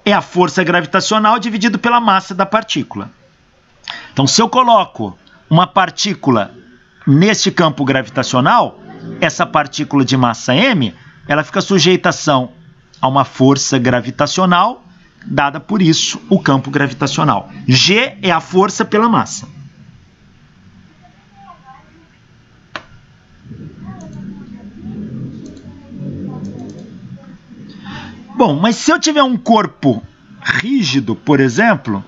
É a força gravitacional dividido pela massa da partícula. Então, se eu coloco uma partícula neste campo gravitacional, essa partícula de massa m, ela fica sujeita à ação a uma força gravitacional, dada por isso o campo gravitacional. G é a força pela massa. Bom, mas se eu tiver um corpo rígido, por exemplo,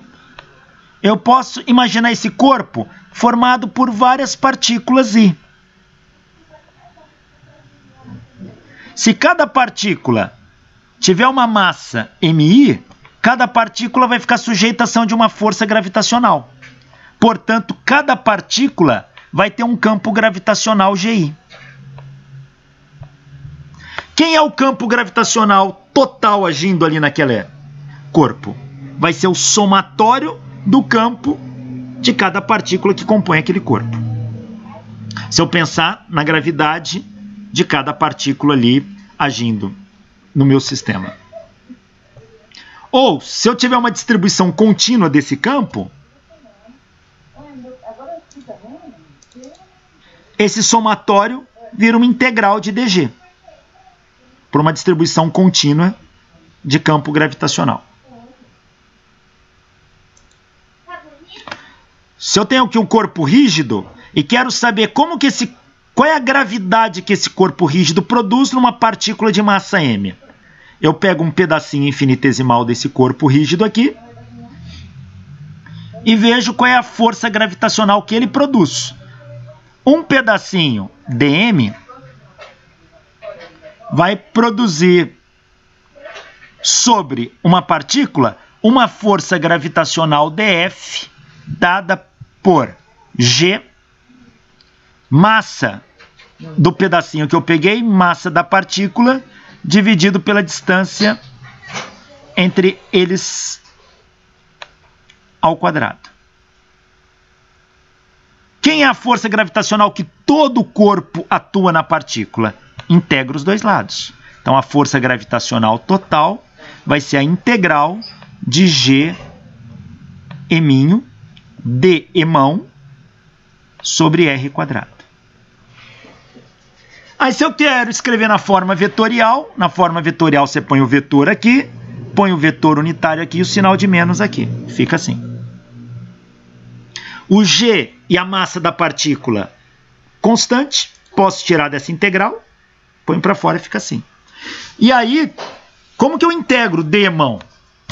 eu posso imaginar esse corpo formado por várias partículas I. Se cada partícula tiver uma massa MI, cada partícula vai ficar sujeita à ação de uma força gravitacional. Portanto, cada partícula vai ter um campo gravitacional GI. Quem é o campo gravitacional total agindo ali naquele corpo? Vai ser o somatório do campo de cada partícula que compõe aquele corpo. Se eu pensar na gravidade de cada partícula ali agindo no meu sistema. Ou, se eu tiver uma distribuição contínua desse campo, esse somatório vira uma integral de dg, por uma distribuição contínua de campo gravitacional. Se eu tenho aqui um corpo rígido e quero saber qual é a gravidade que esse corpo rígido produz numa partícula de massa m, eu pego um pedacinho infinitesimal desse corpo rígido aqui e vejo qual é a força gravitacional que ele produz. Um pedacinho dm vai produzir sobre uma partícula uma força gravitacional df dada por g, massa do pedacinho que eu peguei, massa da partícula, dividido pela distância entre eles ao quadrado. Quem é a força gravitacional que todo o corpo atua na partícula? Integra os dois lados. Então, a força gravitacional total vai ser a integral de g eminho d emão sobre r quadrado. Aí, se eu quero escrever na forma vetorial você põe o vetor aqui, põe o vetor unitário aqui e o sinal de menos aqui. Fica assim. O g e a massa da partícula constante, posso tirar dessa integral, põe para fora e fica assim. E aí, como que eu integro d emão?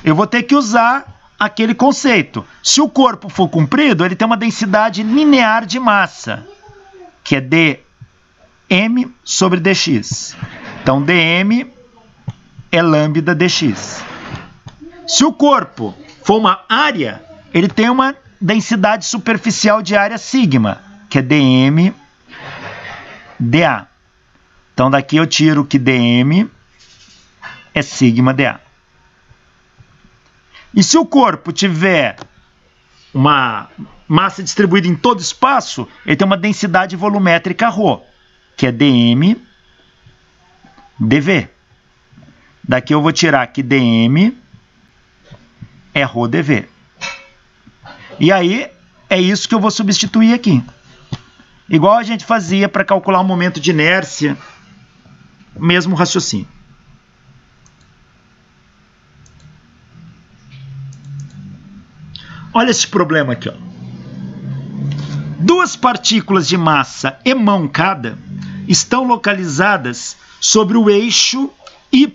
Eu vou ter que usar aquele conceito. Se o corpo for comprido, ele tem uma densidade linear de massa, que é dm sobre dx. Então, dm é lambda dx. Se o corpo for uma área, ele tem uma densidade superficial de área sigma, que é dm dA. Então, daqui eu tiro que dm é sigma dA. E se o corpo tiver uma massa distribuída em todo o espaço, ele tem uma densidade volumétrica ρ, que é dm dv. Daqui eu vou tirar que dm é ρ dv. E aí, é isso que eu vou substituir aqui. Igual a gente fazia para calcular o momento de inércia, mesmo raciocínio. Olha esse problema aqui, ó. Duas partículas de massa emão cada estão localizadas sobre o eixo y,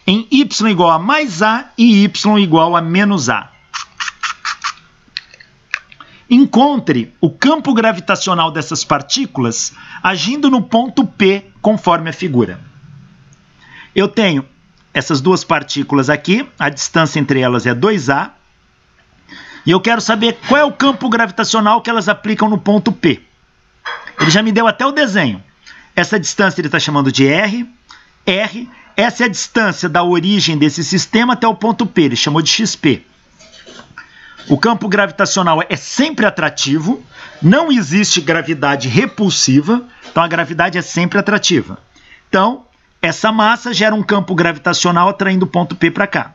em y igual a mais a e y igual a menos a. Encontre o campo gravitacional dessas partículas agindo no ponto P, conforme a figura. Eu tenho essas duas partículas aqui, a distância entre elas é 2a, e eu quero saber qual é o campo gravitacional que elas aplicam no ponto P. Ele já me deu até o desenho. Essa distância ele está chamando de R. Essa é a distância da origem desse sistema até o ponto P, ele chamou de XP. O campo gravitacional é sempre atrativo, não existe gravidade repulsiva, então a gravidade é sempre atrativa. Então, essa massa gera um campo gravitacional atraindo o ponto P para cá.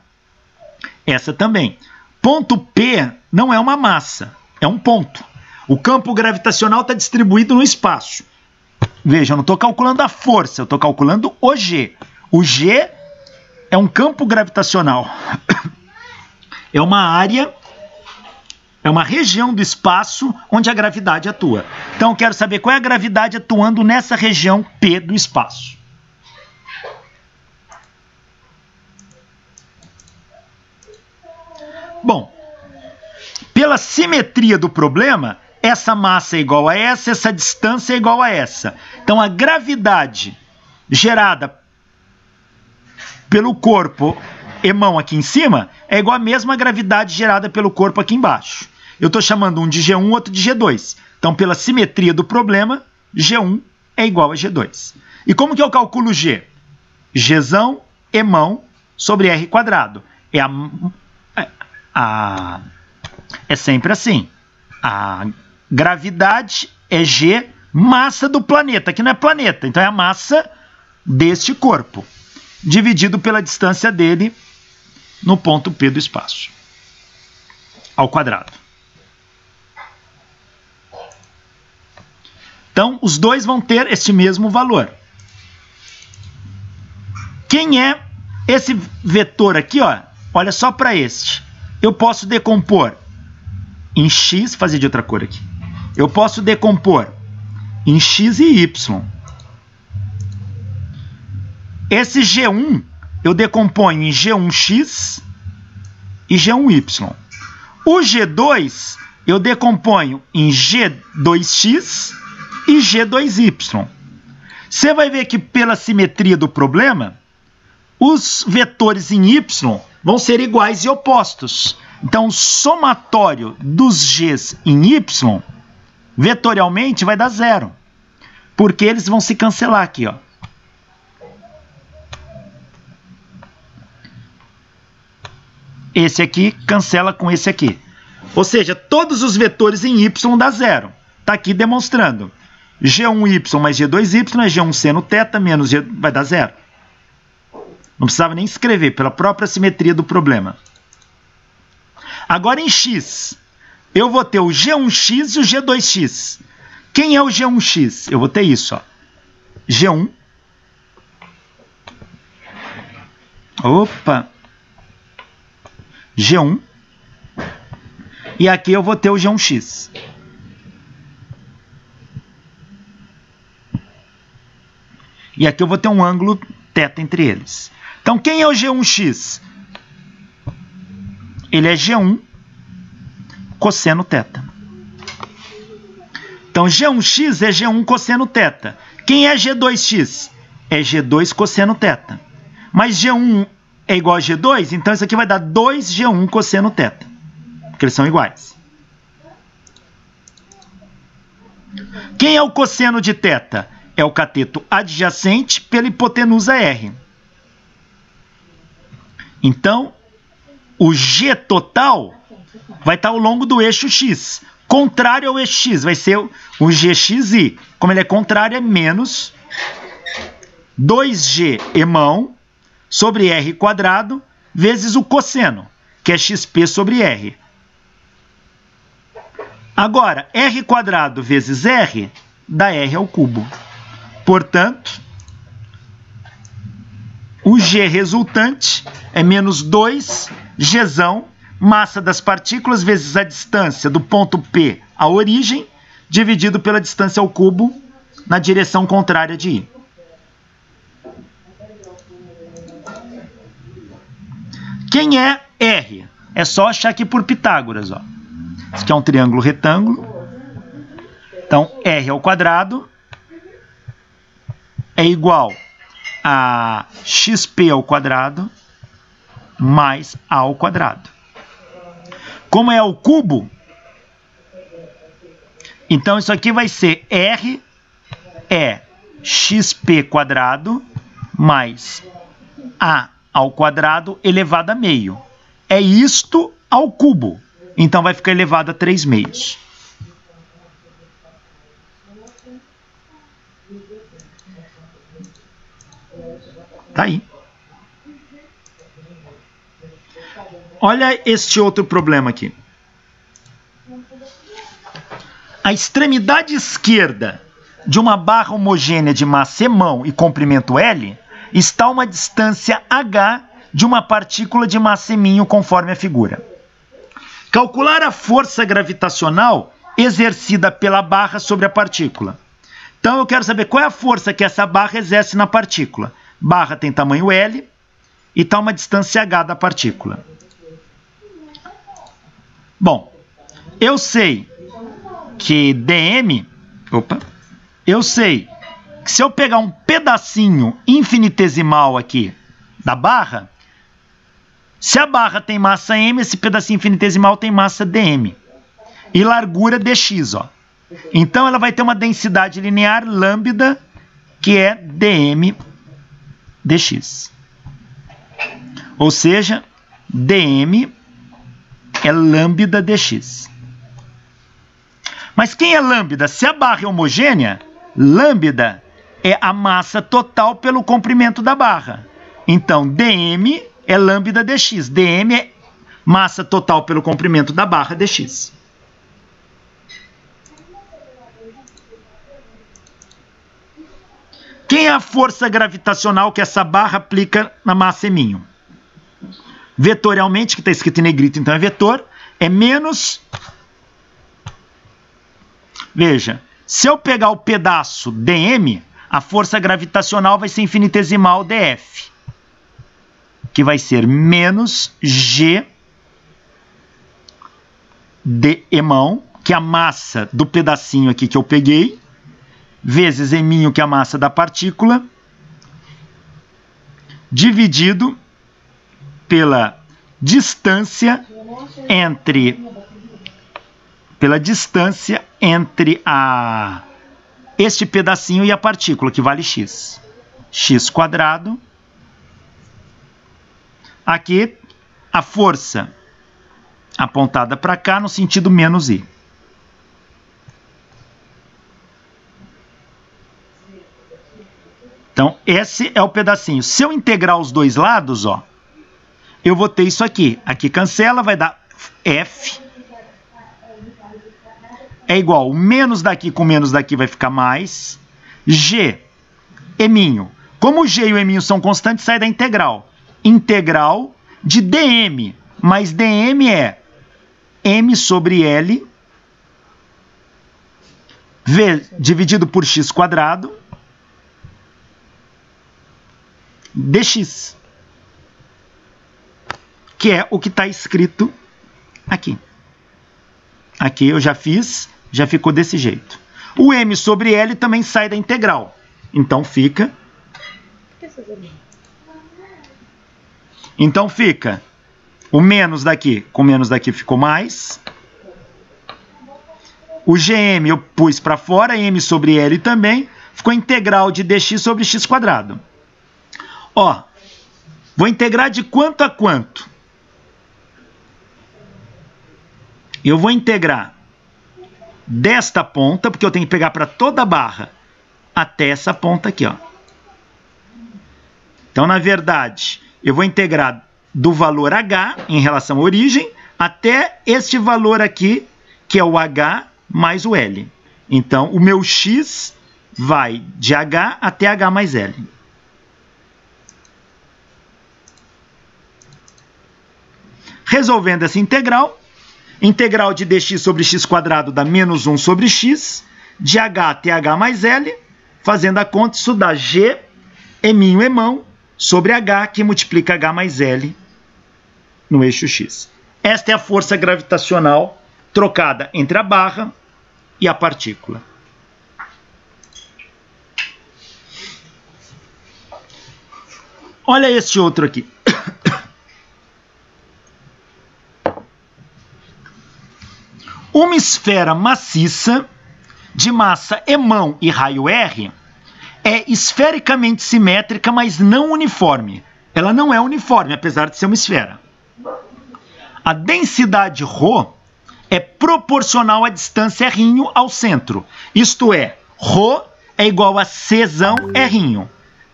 Essa também. Ponto P não é uma massa, é um ponto. O campo gravitacional está distribuído no espaço. Veja, eu não estou calculando a força, eu estou calculando o G. O G é um campo gravitacional. É uma área, é uma região do espaço onde a gravidade atua. Então eu quero saber qual é a gravidade atuando nessa região P do espaço. Bom, pela simetria do problema, essa massa é igual a essa distância é igual a essa. Então a gravidade gerada pelo corpo emão aqui em cima é igual à mesma gravidade gerada pelo corpo aqui embaixo. Eu estou chamando um de G1, outro de G2. Então, pela simetria do problema, G1 é igual a G2. E como que eu calculo G? Gzão emão sobre R quadrado. É a É sempre assim. A gravidade é G, massa do planeta. Aqui não é planeta, então é a massa deste corpo, dividido pela distância dele no ponto P do espaço, ao quadrado. Então, os dois vão ter este mesmo valor. Quem é esse vetor aqui, ó? Olha só para este. Eu posso decompor em x, fazer de outra cor aqui. Eu posso decompor em x e y. Esse G1 eu decomponho em G1x e G1y. O G2 eu decomponho em G2x e G2y. Você vai ver que pela simetria do problema, os vetores em y vão ser iguais e opostos. Então, o somatório dos g's em y, vetorialmente, vai dar 0. Porque eles vão se cancelar aqui, ó. Esse aqui cancela com esse aqui. Ou seja, todos os vetores em y dá 0. Está aqui demonstrando. G1y mais G2y é G1 seno θ menos G... vai dar 0. Não precisava nem escrever, pela própria simetria do problema. Agora em x, eu vou ter o G1x e o G2x. Quem é o G1x? Eu vou ter isso, ó. G1. Opa! G1. E aqui eu vou ter o G1x. E aqui eu vou ter um ângulo θ entre eles. Então, quem é o G1x? Ele é G1 cosseno θ. Então, G1x é G1 cosseno θ. Quem é G2x? É G2 cosseno θ. Mas G1 é igual a G2, então isso aqui vai dar 2G1 cosseno θ. Porque eles são iguais. Quem é o cosseno de θ? É o cateto adjacente pela hipotenusa R. Então, o G total vai estar ao longo do eixo X. Contrário ao eixo X, vai ser o GXI. Como ele é contrário, é menos 2G emão sobre R quadrado vezes o cosseno, que é XP sobre R. Agora, R quadrado vezes R dá R ao cubo. Portanto, o G resultante é menos 2Gzão, massa das partículas vezes a distância do ponto P à origem, dividido pela distância ao cubo na direção contrária de I. Quem é R? É só achar aqui por Pitágoras, ó. Isso aqui é um triângulo retângulo. Então, R ao quadrado é igual a XP ao quadrado mais A ao quadrado. Como é o cubo, então isso aqui vai ser R é XP quadrado mais A ao quadrado elevado a meio. É isto ao cubo. Então vai ficar elevado a 3 meios. Tá aí. Olha este outro problema aqui. A extremidade esquerda de uma barra homogênea de massa emão e comprimento L está a uma distância h de uma partícula de massa eminho conforme a figura. Calcular a força gravitacional exercida pela barra sobre a partícula. Então eu quero saber qual é a força que essa barra exerce na partícula. Barra tem tamanho L e está a uma distância h da partícula. Bom, eu sei que dm, eu sei que se eu pegar um pedacinho infinitesimal aqui da barra, se a barra tem massa m, esse pedacinho infinitesimal tem massa dm e largura dx, ó. Então ela vai ter uma densidade linear lambda que é dm dx. Ou seja, dm é lambda dx. Mas quem é lambda? Se a barra é homogênea, lambda é a massa total pelo comprimento da barra. Então, dm é lambda dx. dm é massa total pelo comprimento da barra dx. Quem é a força gravitacional que essa barra aplica na massa M1? Vetorialmente, que está escrito em negrito, então é vetor, é menos... Veja, se eu pegar o pedaço dm, a força gravitacional vai ser infinitesimal df, que vai ser menos g de emão, que é a massa do pedacinho aqui que eu peguei, vezes eminho, que é a massa da partícula, dividido pela distância entre este pedacinho e a partícula, que vale x. X quadrado. Aqui, a força apontada para cá no sentido menos i. Então, esse é o pedacinho. Se eu integrar os dois lados, ó, eu vou ter isso aqui. Aqui cancela, vai dar F. É igual, o menos daqui com menos daqui vai ficar mais. G, eminho. Como o G e o eminho são constantes, sai da integral. Integral de dm. Mas dm é m sobre L dividido por x quadrado dx, que é o que está escrito aqui. Aqui eu já fiz, já ficou desse jeito. O m sobre L também sai da integral. Então fica... Então fica o menos daqui com menos daqui ficou mais. O gm eu pus para fora, m sobre L também. Ficou integral de dx sobre x quadrado. Ó, vou integrar de quanto a quanto? Eu vou integrar desta ponta, porque eu tenho que pegar para toda a barra, até essa ponta aqui, ó. Então, na verdade, eu vou integrar do valor h, em relação à origem, até este valor aqui, que é o h mais o L. Então, o meu x vai de h até h mais L. Resolvendo essa integral, integral de dx sobre x quadrado dá menos 1 sobre x, de h até h mais L, fazendo a conta, isso dá g, eminho, emão, sobre h, que multiplica h mais L no eixo x. Esta é a força gravitacional trocada entre a barra e a partícula. Olha este outro aqui. Uma esfera maciça de massa emão e raio R é esfericamente simétrica, mas não uniforme. Ela não é uniforme, apesar de ser uma esfera. A densidade ρ é proporcional à distância R ao centro. Isto é, ρ é igual a Czão R,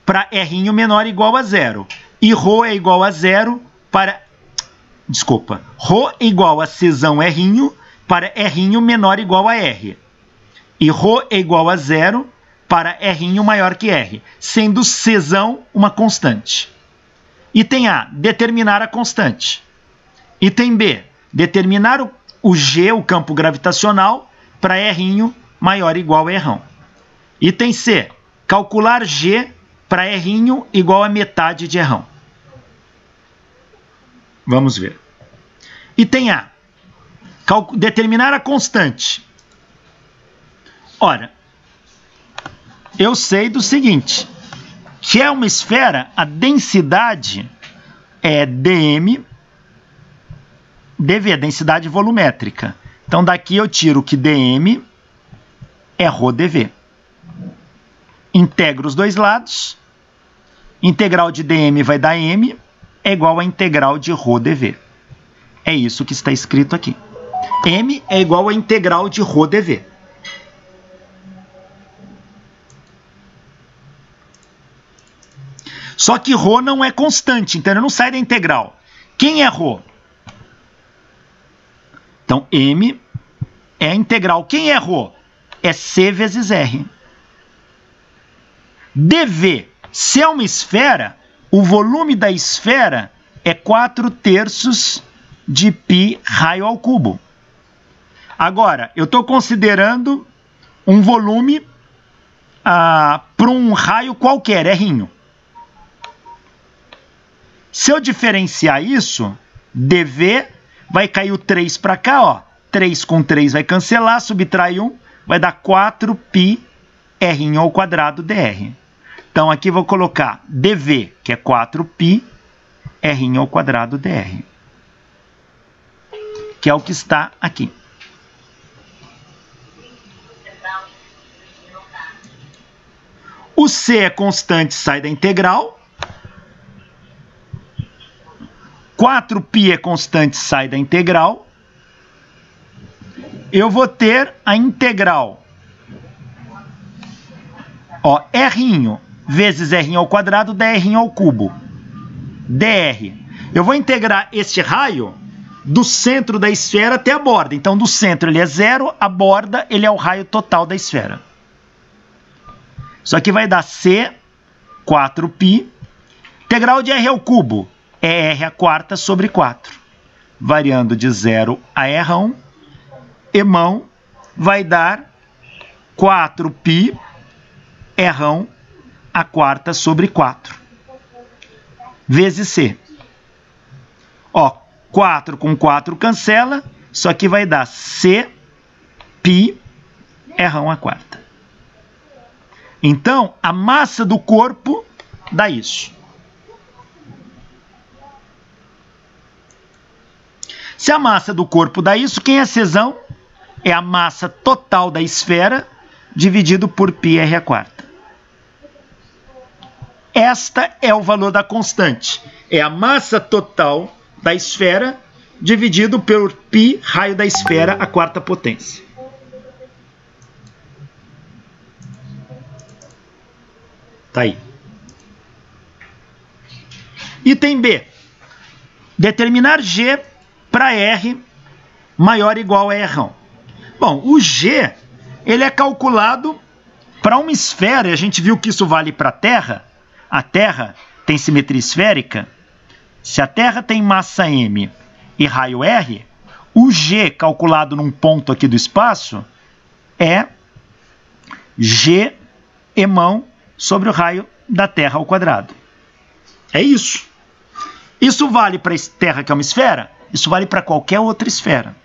para R menor igual a 0. E ρ é igual a 0 para... Desculpa. ρ é igual a Czão R para R menor igual a R. E ρ é igual a 0 para R maior que R, sendo Czão uma constante. Item A, determinar a constante. Item B, determinar o G, o campo gravitacional, para R maior ou igual a R. Item C, calcular G para R igual a metade de R. Vamos ver. Item A, determinar a constante. Ora, eu sei do seguinte, que é uma esfera, a densidade é dm dv, densidade volumétrica. Então, daqui eu tiro que dm é ρ dv. Integro os dois lados. Integral de dm vai dar m, é igual a integral de ρ dv. É isso que está escrito aqui. M é igual a integral de ρ dv. Só que ρ não é constante, então ele não sai da integral. Quem é ρ? Então, M é a integral. Quem é ρ? É C vezes R. dV. Se é uma esfera, o volume da esfera é 4/3 de π raio ao cubo. Agora, eu estou considerando um volume para um raio qualquer, R. Se eu diferenciar isso, dV vai cair o 3 para cá, ó. 3 com 3 vai cancelar, subtrai 1, vai dar 4π R ao quadrado dr. Então, aqui vou colocar dV, que é 4π R ao quadrado dr. Que é o que está aqui. O C é constante, sai da integral. 4π é constante, sai da integral. Eu vou ter a integral, ó, R vezes R ao quadrado dr ao cubo. dr. Eu vou integrar este raio do centro da esfera até a borda. Então, do centro ele é 0, a borda ele é o raio total da esfera. Isso aqui vai dar C, 4π. Integral de R ao cubo é R² sobre 4. Variando de 0 a R1, Emão vai dar 4π R1² sobre 4. Vezes C. Ó, 4 com 4 cancela. Isso aqui vai dar C π R1². Então, a massa do corpo dá isso. Se a massa do corpo dá isso, quem é Czão? É a massa total da esfera dividido por πr². Esta é o valor da constante. É a massa total da esfera dividido por π raio da esfera à quarta potência. Tá aí. Item B. Determinar G para R maior ou igual a R1. Bom, o G ele é calculado para uma esfera, e a gente viu que isso vale para a Terra. A Terra tem simetria esférica. Se a Terra tem massa M e raio R, o G calculado num ponto aqui do espaço é G Emão sobre o raio da Terra ao quadrado. É isso. Isso vale para a Terra, que é uma esfera? Isso vale para qualquer outra esfera.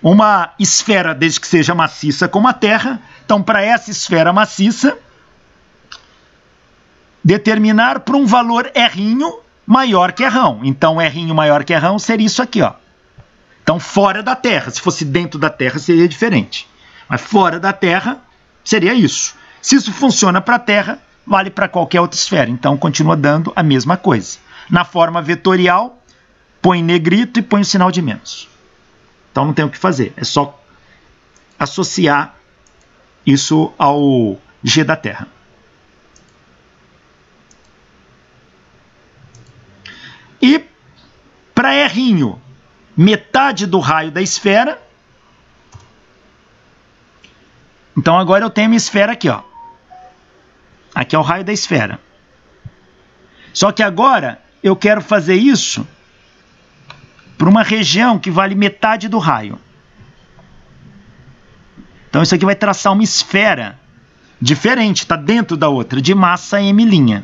Uma esfera, desde que seja maciça como a Terra, então para essa esfera maciça, determinar para um valor R maior que R1. Então R maior que R1 seria isso aqui, ó. Então fora da Terra, se fosse dentro da Terra seria diferente. Mas fora da Terra seria isso. Se isso funciona para a Terra, vale para qualquer outra esfera. Então continua dando a mesma coisa. Na forma vetorial, põe negrito e põe o sinal de menos. Então não tem o que fazer, é só associar isso ao G da Terra. E para R, metade do raio da esfera. Então agora eu tenho a minha esfera aqui, ó. Aqui é o raio da esfera. Só que agora eu quero fazer isso para uma região que vale metade do raio. Então isso aqui vai traçar uma esfera diferente, está dentro da outra, de massa M'.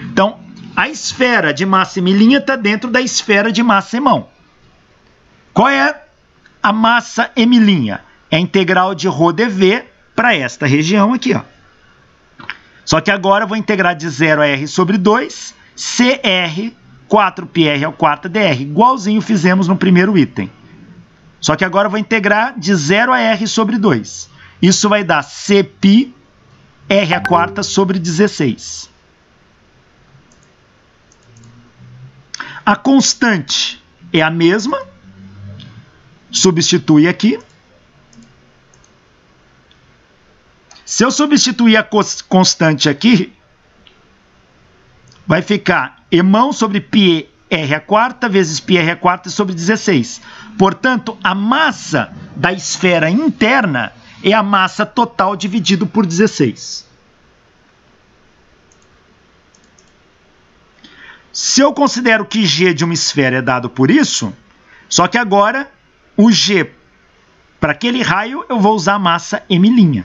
Então a esfera de massa M' está dentro da esfera de massa Emão. Qual é a massa M'? É a integral de ρ dV para esta região aqui, ó. Só que agora eu vou integrar de 0 a R sobre 2, CR 4πr² dr, igualzinho fizemos no primeiro item. Só que agora eu vou integrar de 0 a R sobre 2. Isso vai dar Cπ R² sobre 16. A constante é a mesma, substitui aqui. Se eu substituir a constante aqui, vai ficar Emão sobre πr² vezes πr² sobre 16. Portanto, a massa da esfera interna é a massa total dividido por 16. Se eu considero que G de uma esfera é dado por isso, só que agora o G, para aquele raio, eu vou usar a massa M'.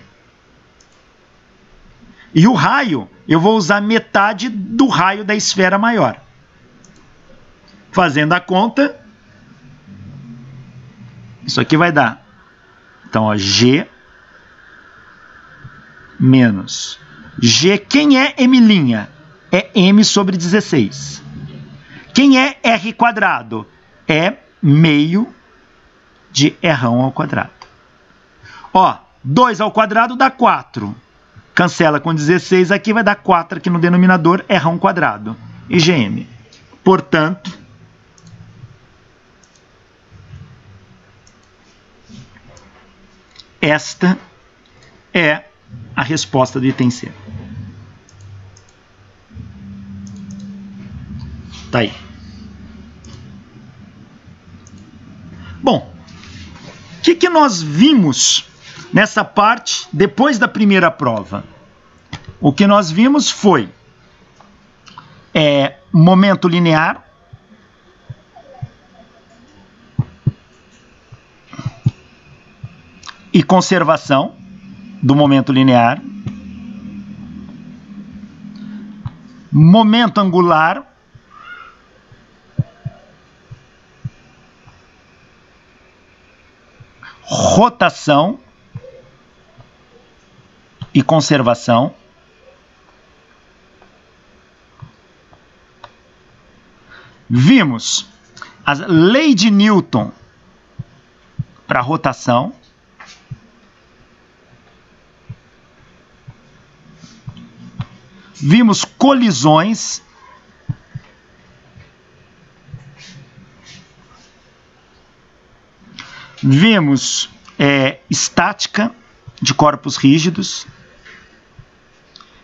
E o raio, eu vou usar metade do raio da esfera maior. Fazendo a conta, isso aqui vai dar, então, ó, G menos G. Quem é M'? É M sobre 16. Quem é R²? É meio de R². Ó, 2 ao quadrado dá 4. Cancela com 16 aqui, vai dar 4 aqui no denominador, R². E GM. Portanto, esta é a resposta do item C. Tá aí. Bom, o que nós vimos nessa parte depois da primeira prova? O que nós vimos foi momento linear, e conservação do momento linear, momento angular, rotação e conservação, vimos a lei de Newton para rotação, vimos colisões, vimos estática de corpos rígidos.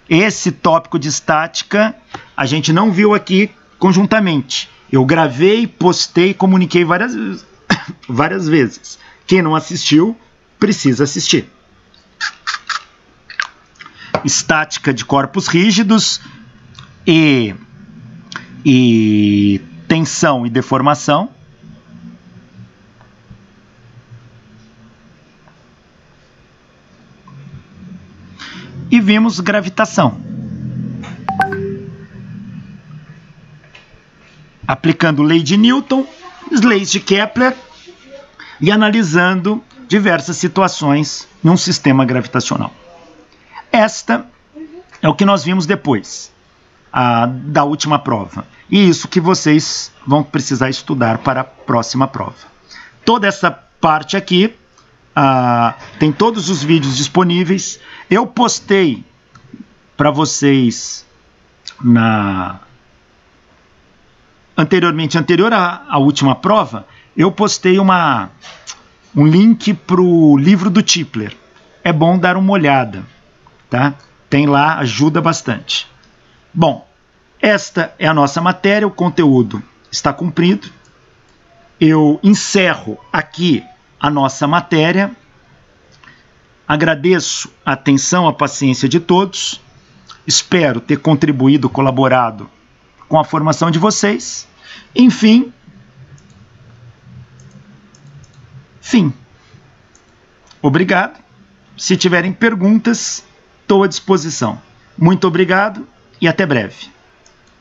Esse tópico de estática a gente não viu aqui conjuntamente. Eu gravei, postei, comuniquei várias vezes. Quem não assistiu, precisa assistir. Estática de corpos rígidos e tensão e deformação. E vimos gravitação. Aplicando lei de Newton, leis de Kepler e analisando diversas situações em um sistema gravitacional. Esta é o que nós vimos depois da última prova. E isso que vocês vão precisar estudar para a próxima prova. Toda essa parte aqui tem todos os vídeos disponíveis. Eu postei para vocês anterior à última prova, eu postei um link para o livro do Tipler. É bom dar uma olhada, tá? Tem lá, ajuda bastante. Bom, esta é a nossa matéria, o conteúdo está cumprido. Eu encerro aqui a nossa matéria. Agradeço a atenção, a paciência de todos. Espero ter contribuído, colaborado com a formação de vocês. Enfim, fim. Obrigado. Se tiverem perguntas, estou à disposição. Muito obrigado e até breve.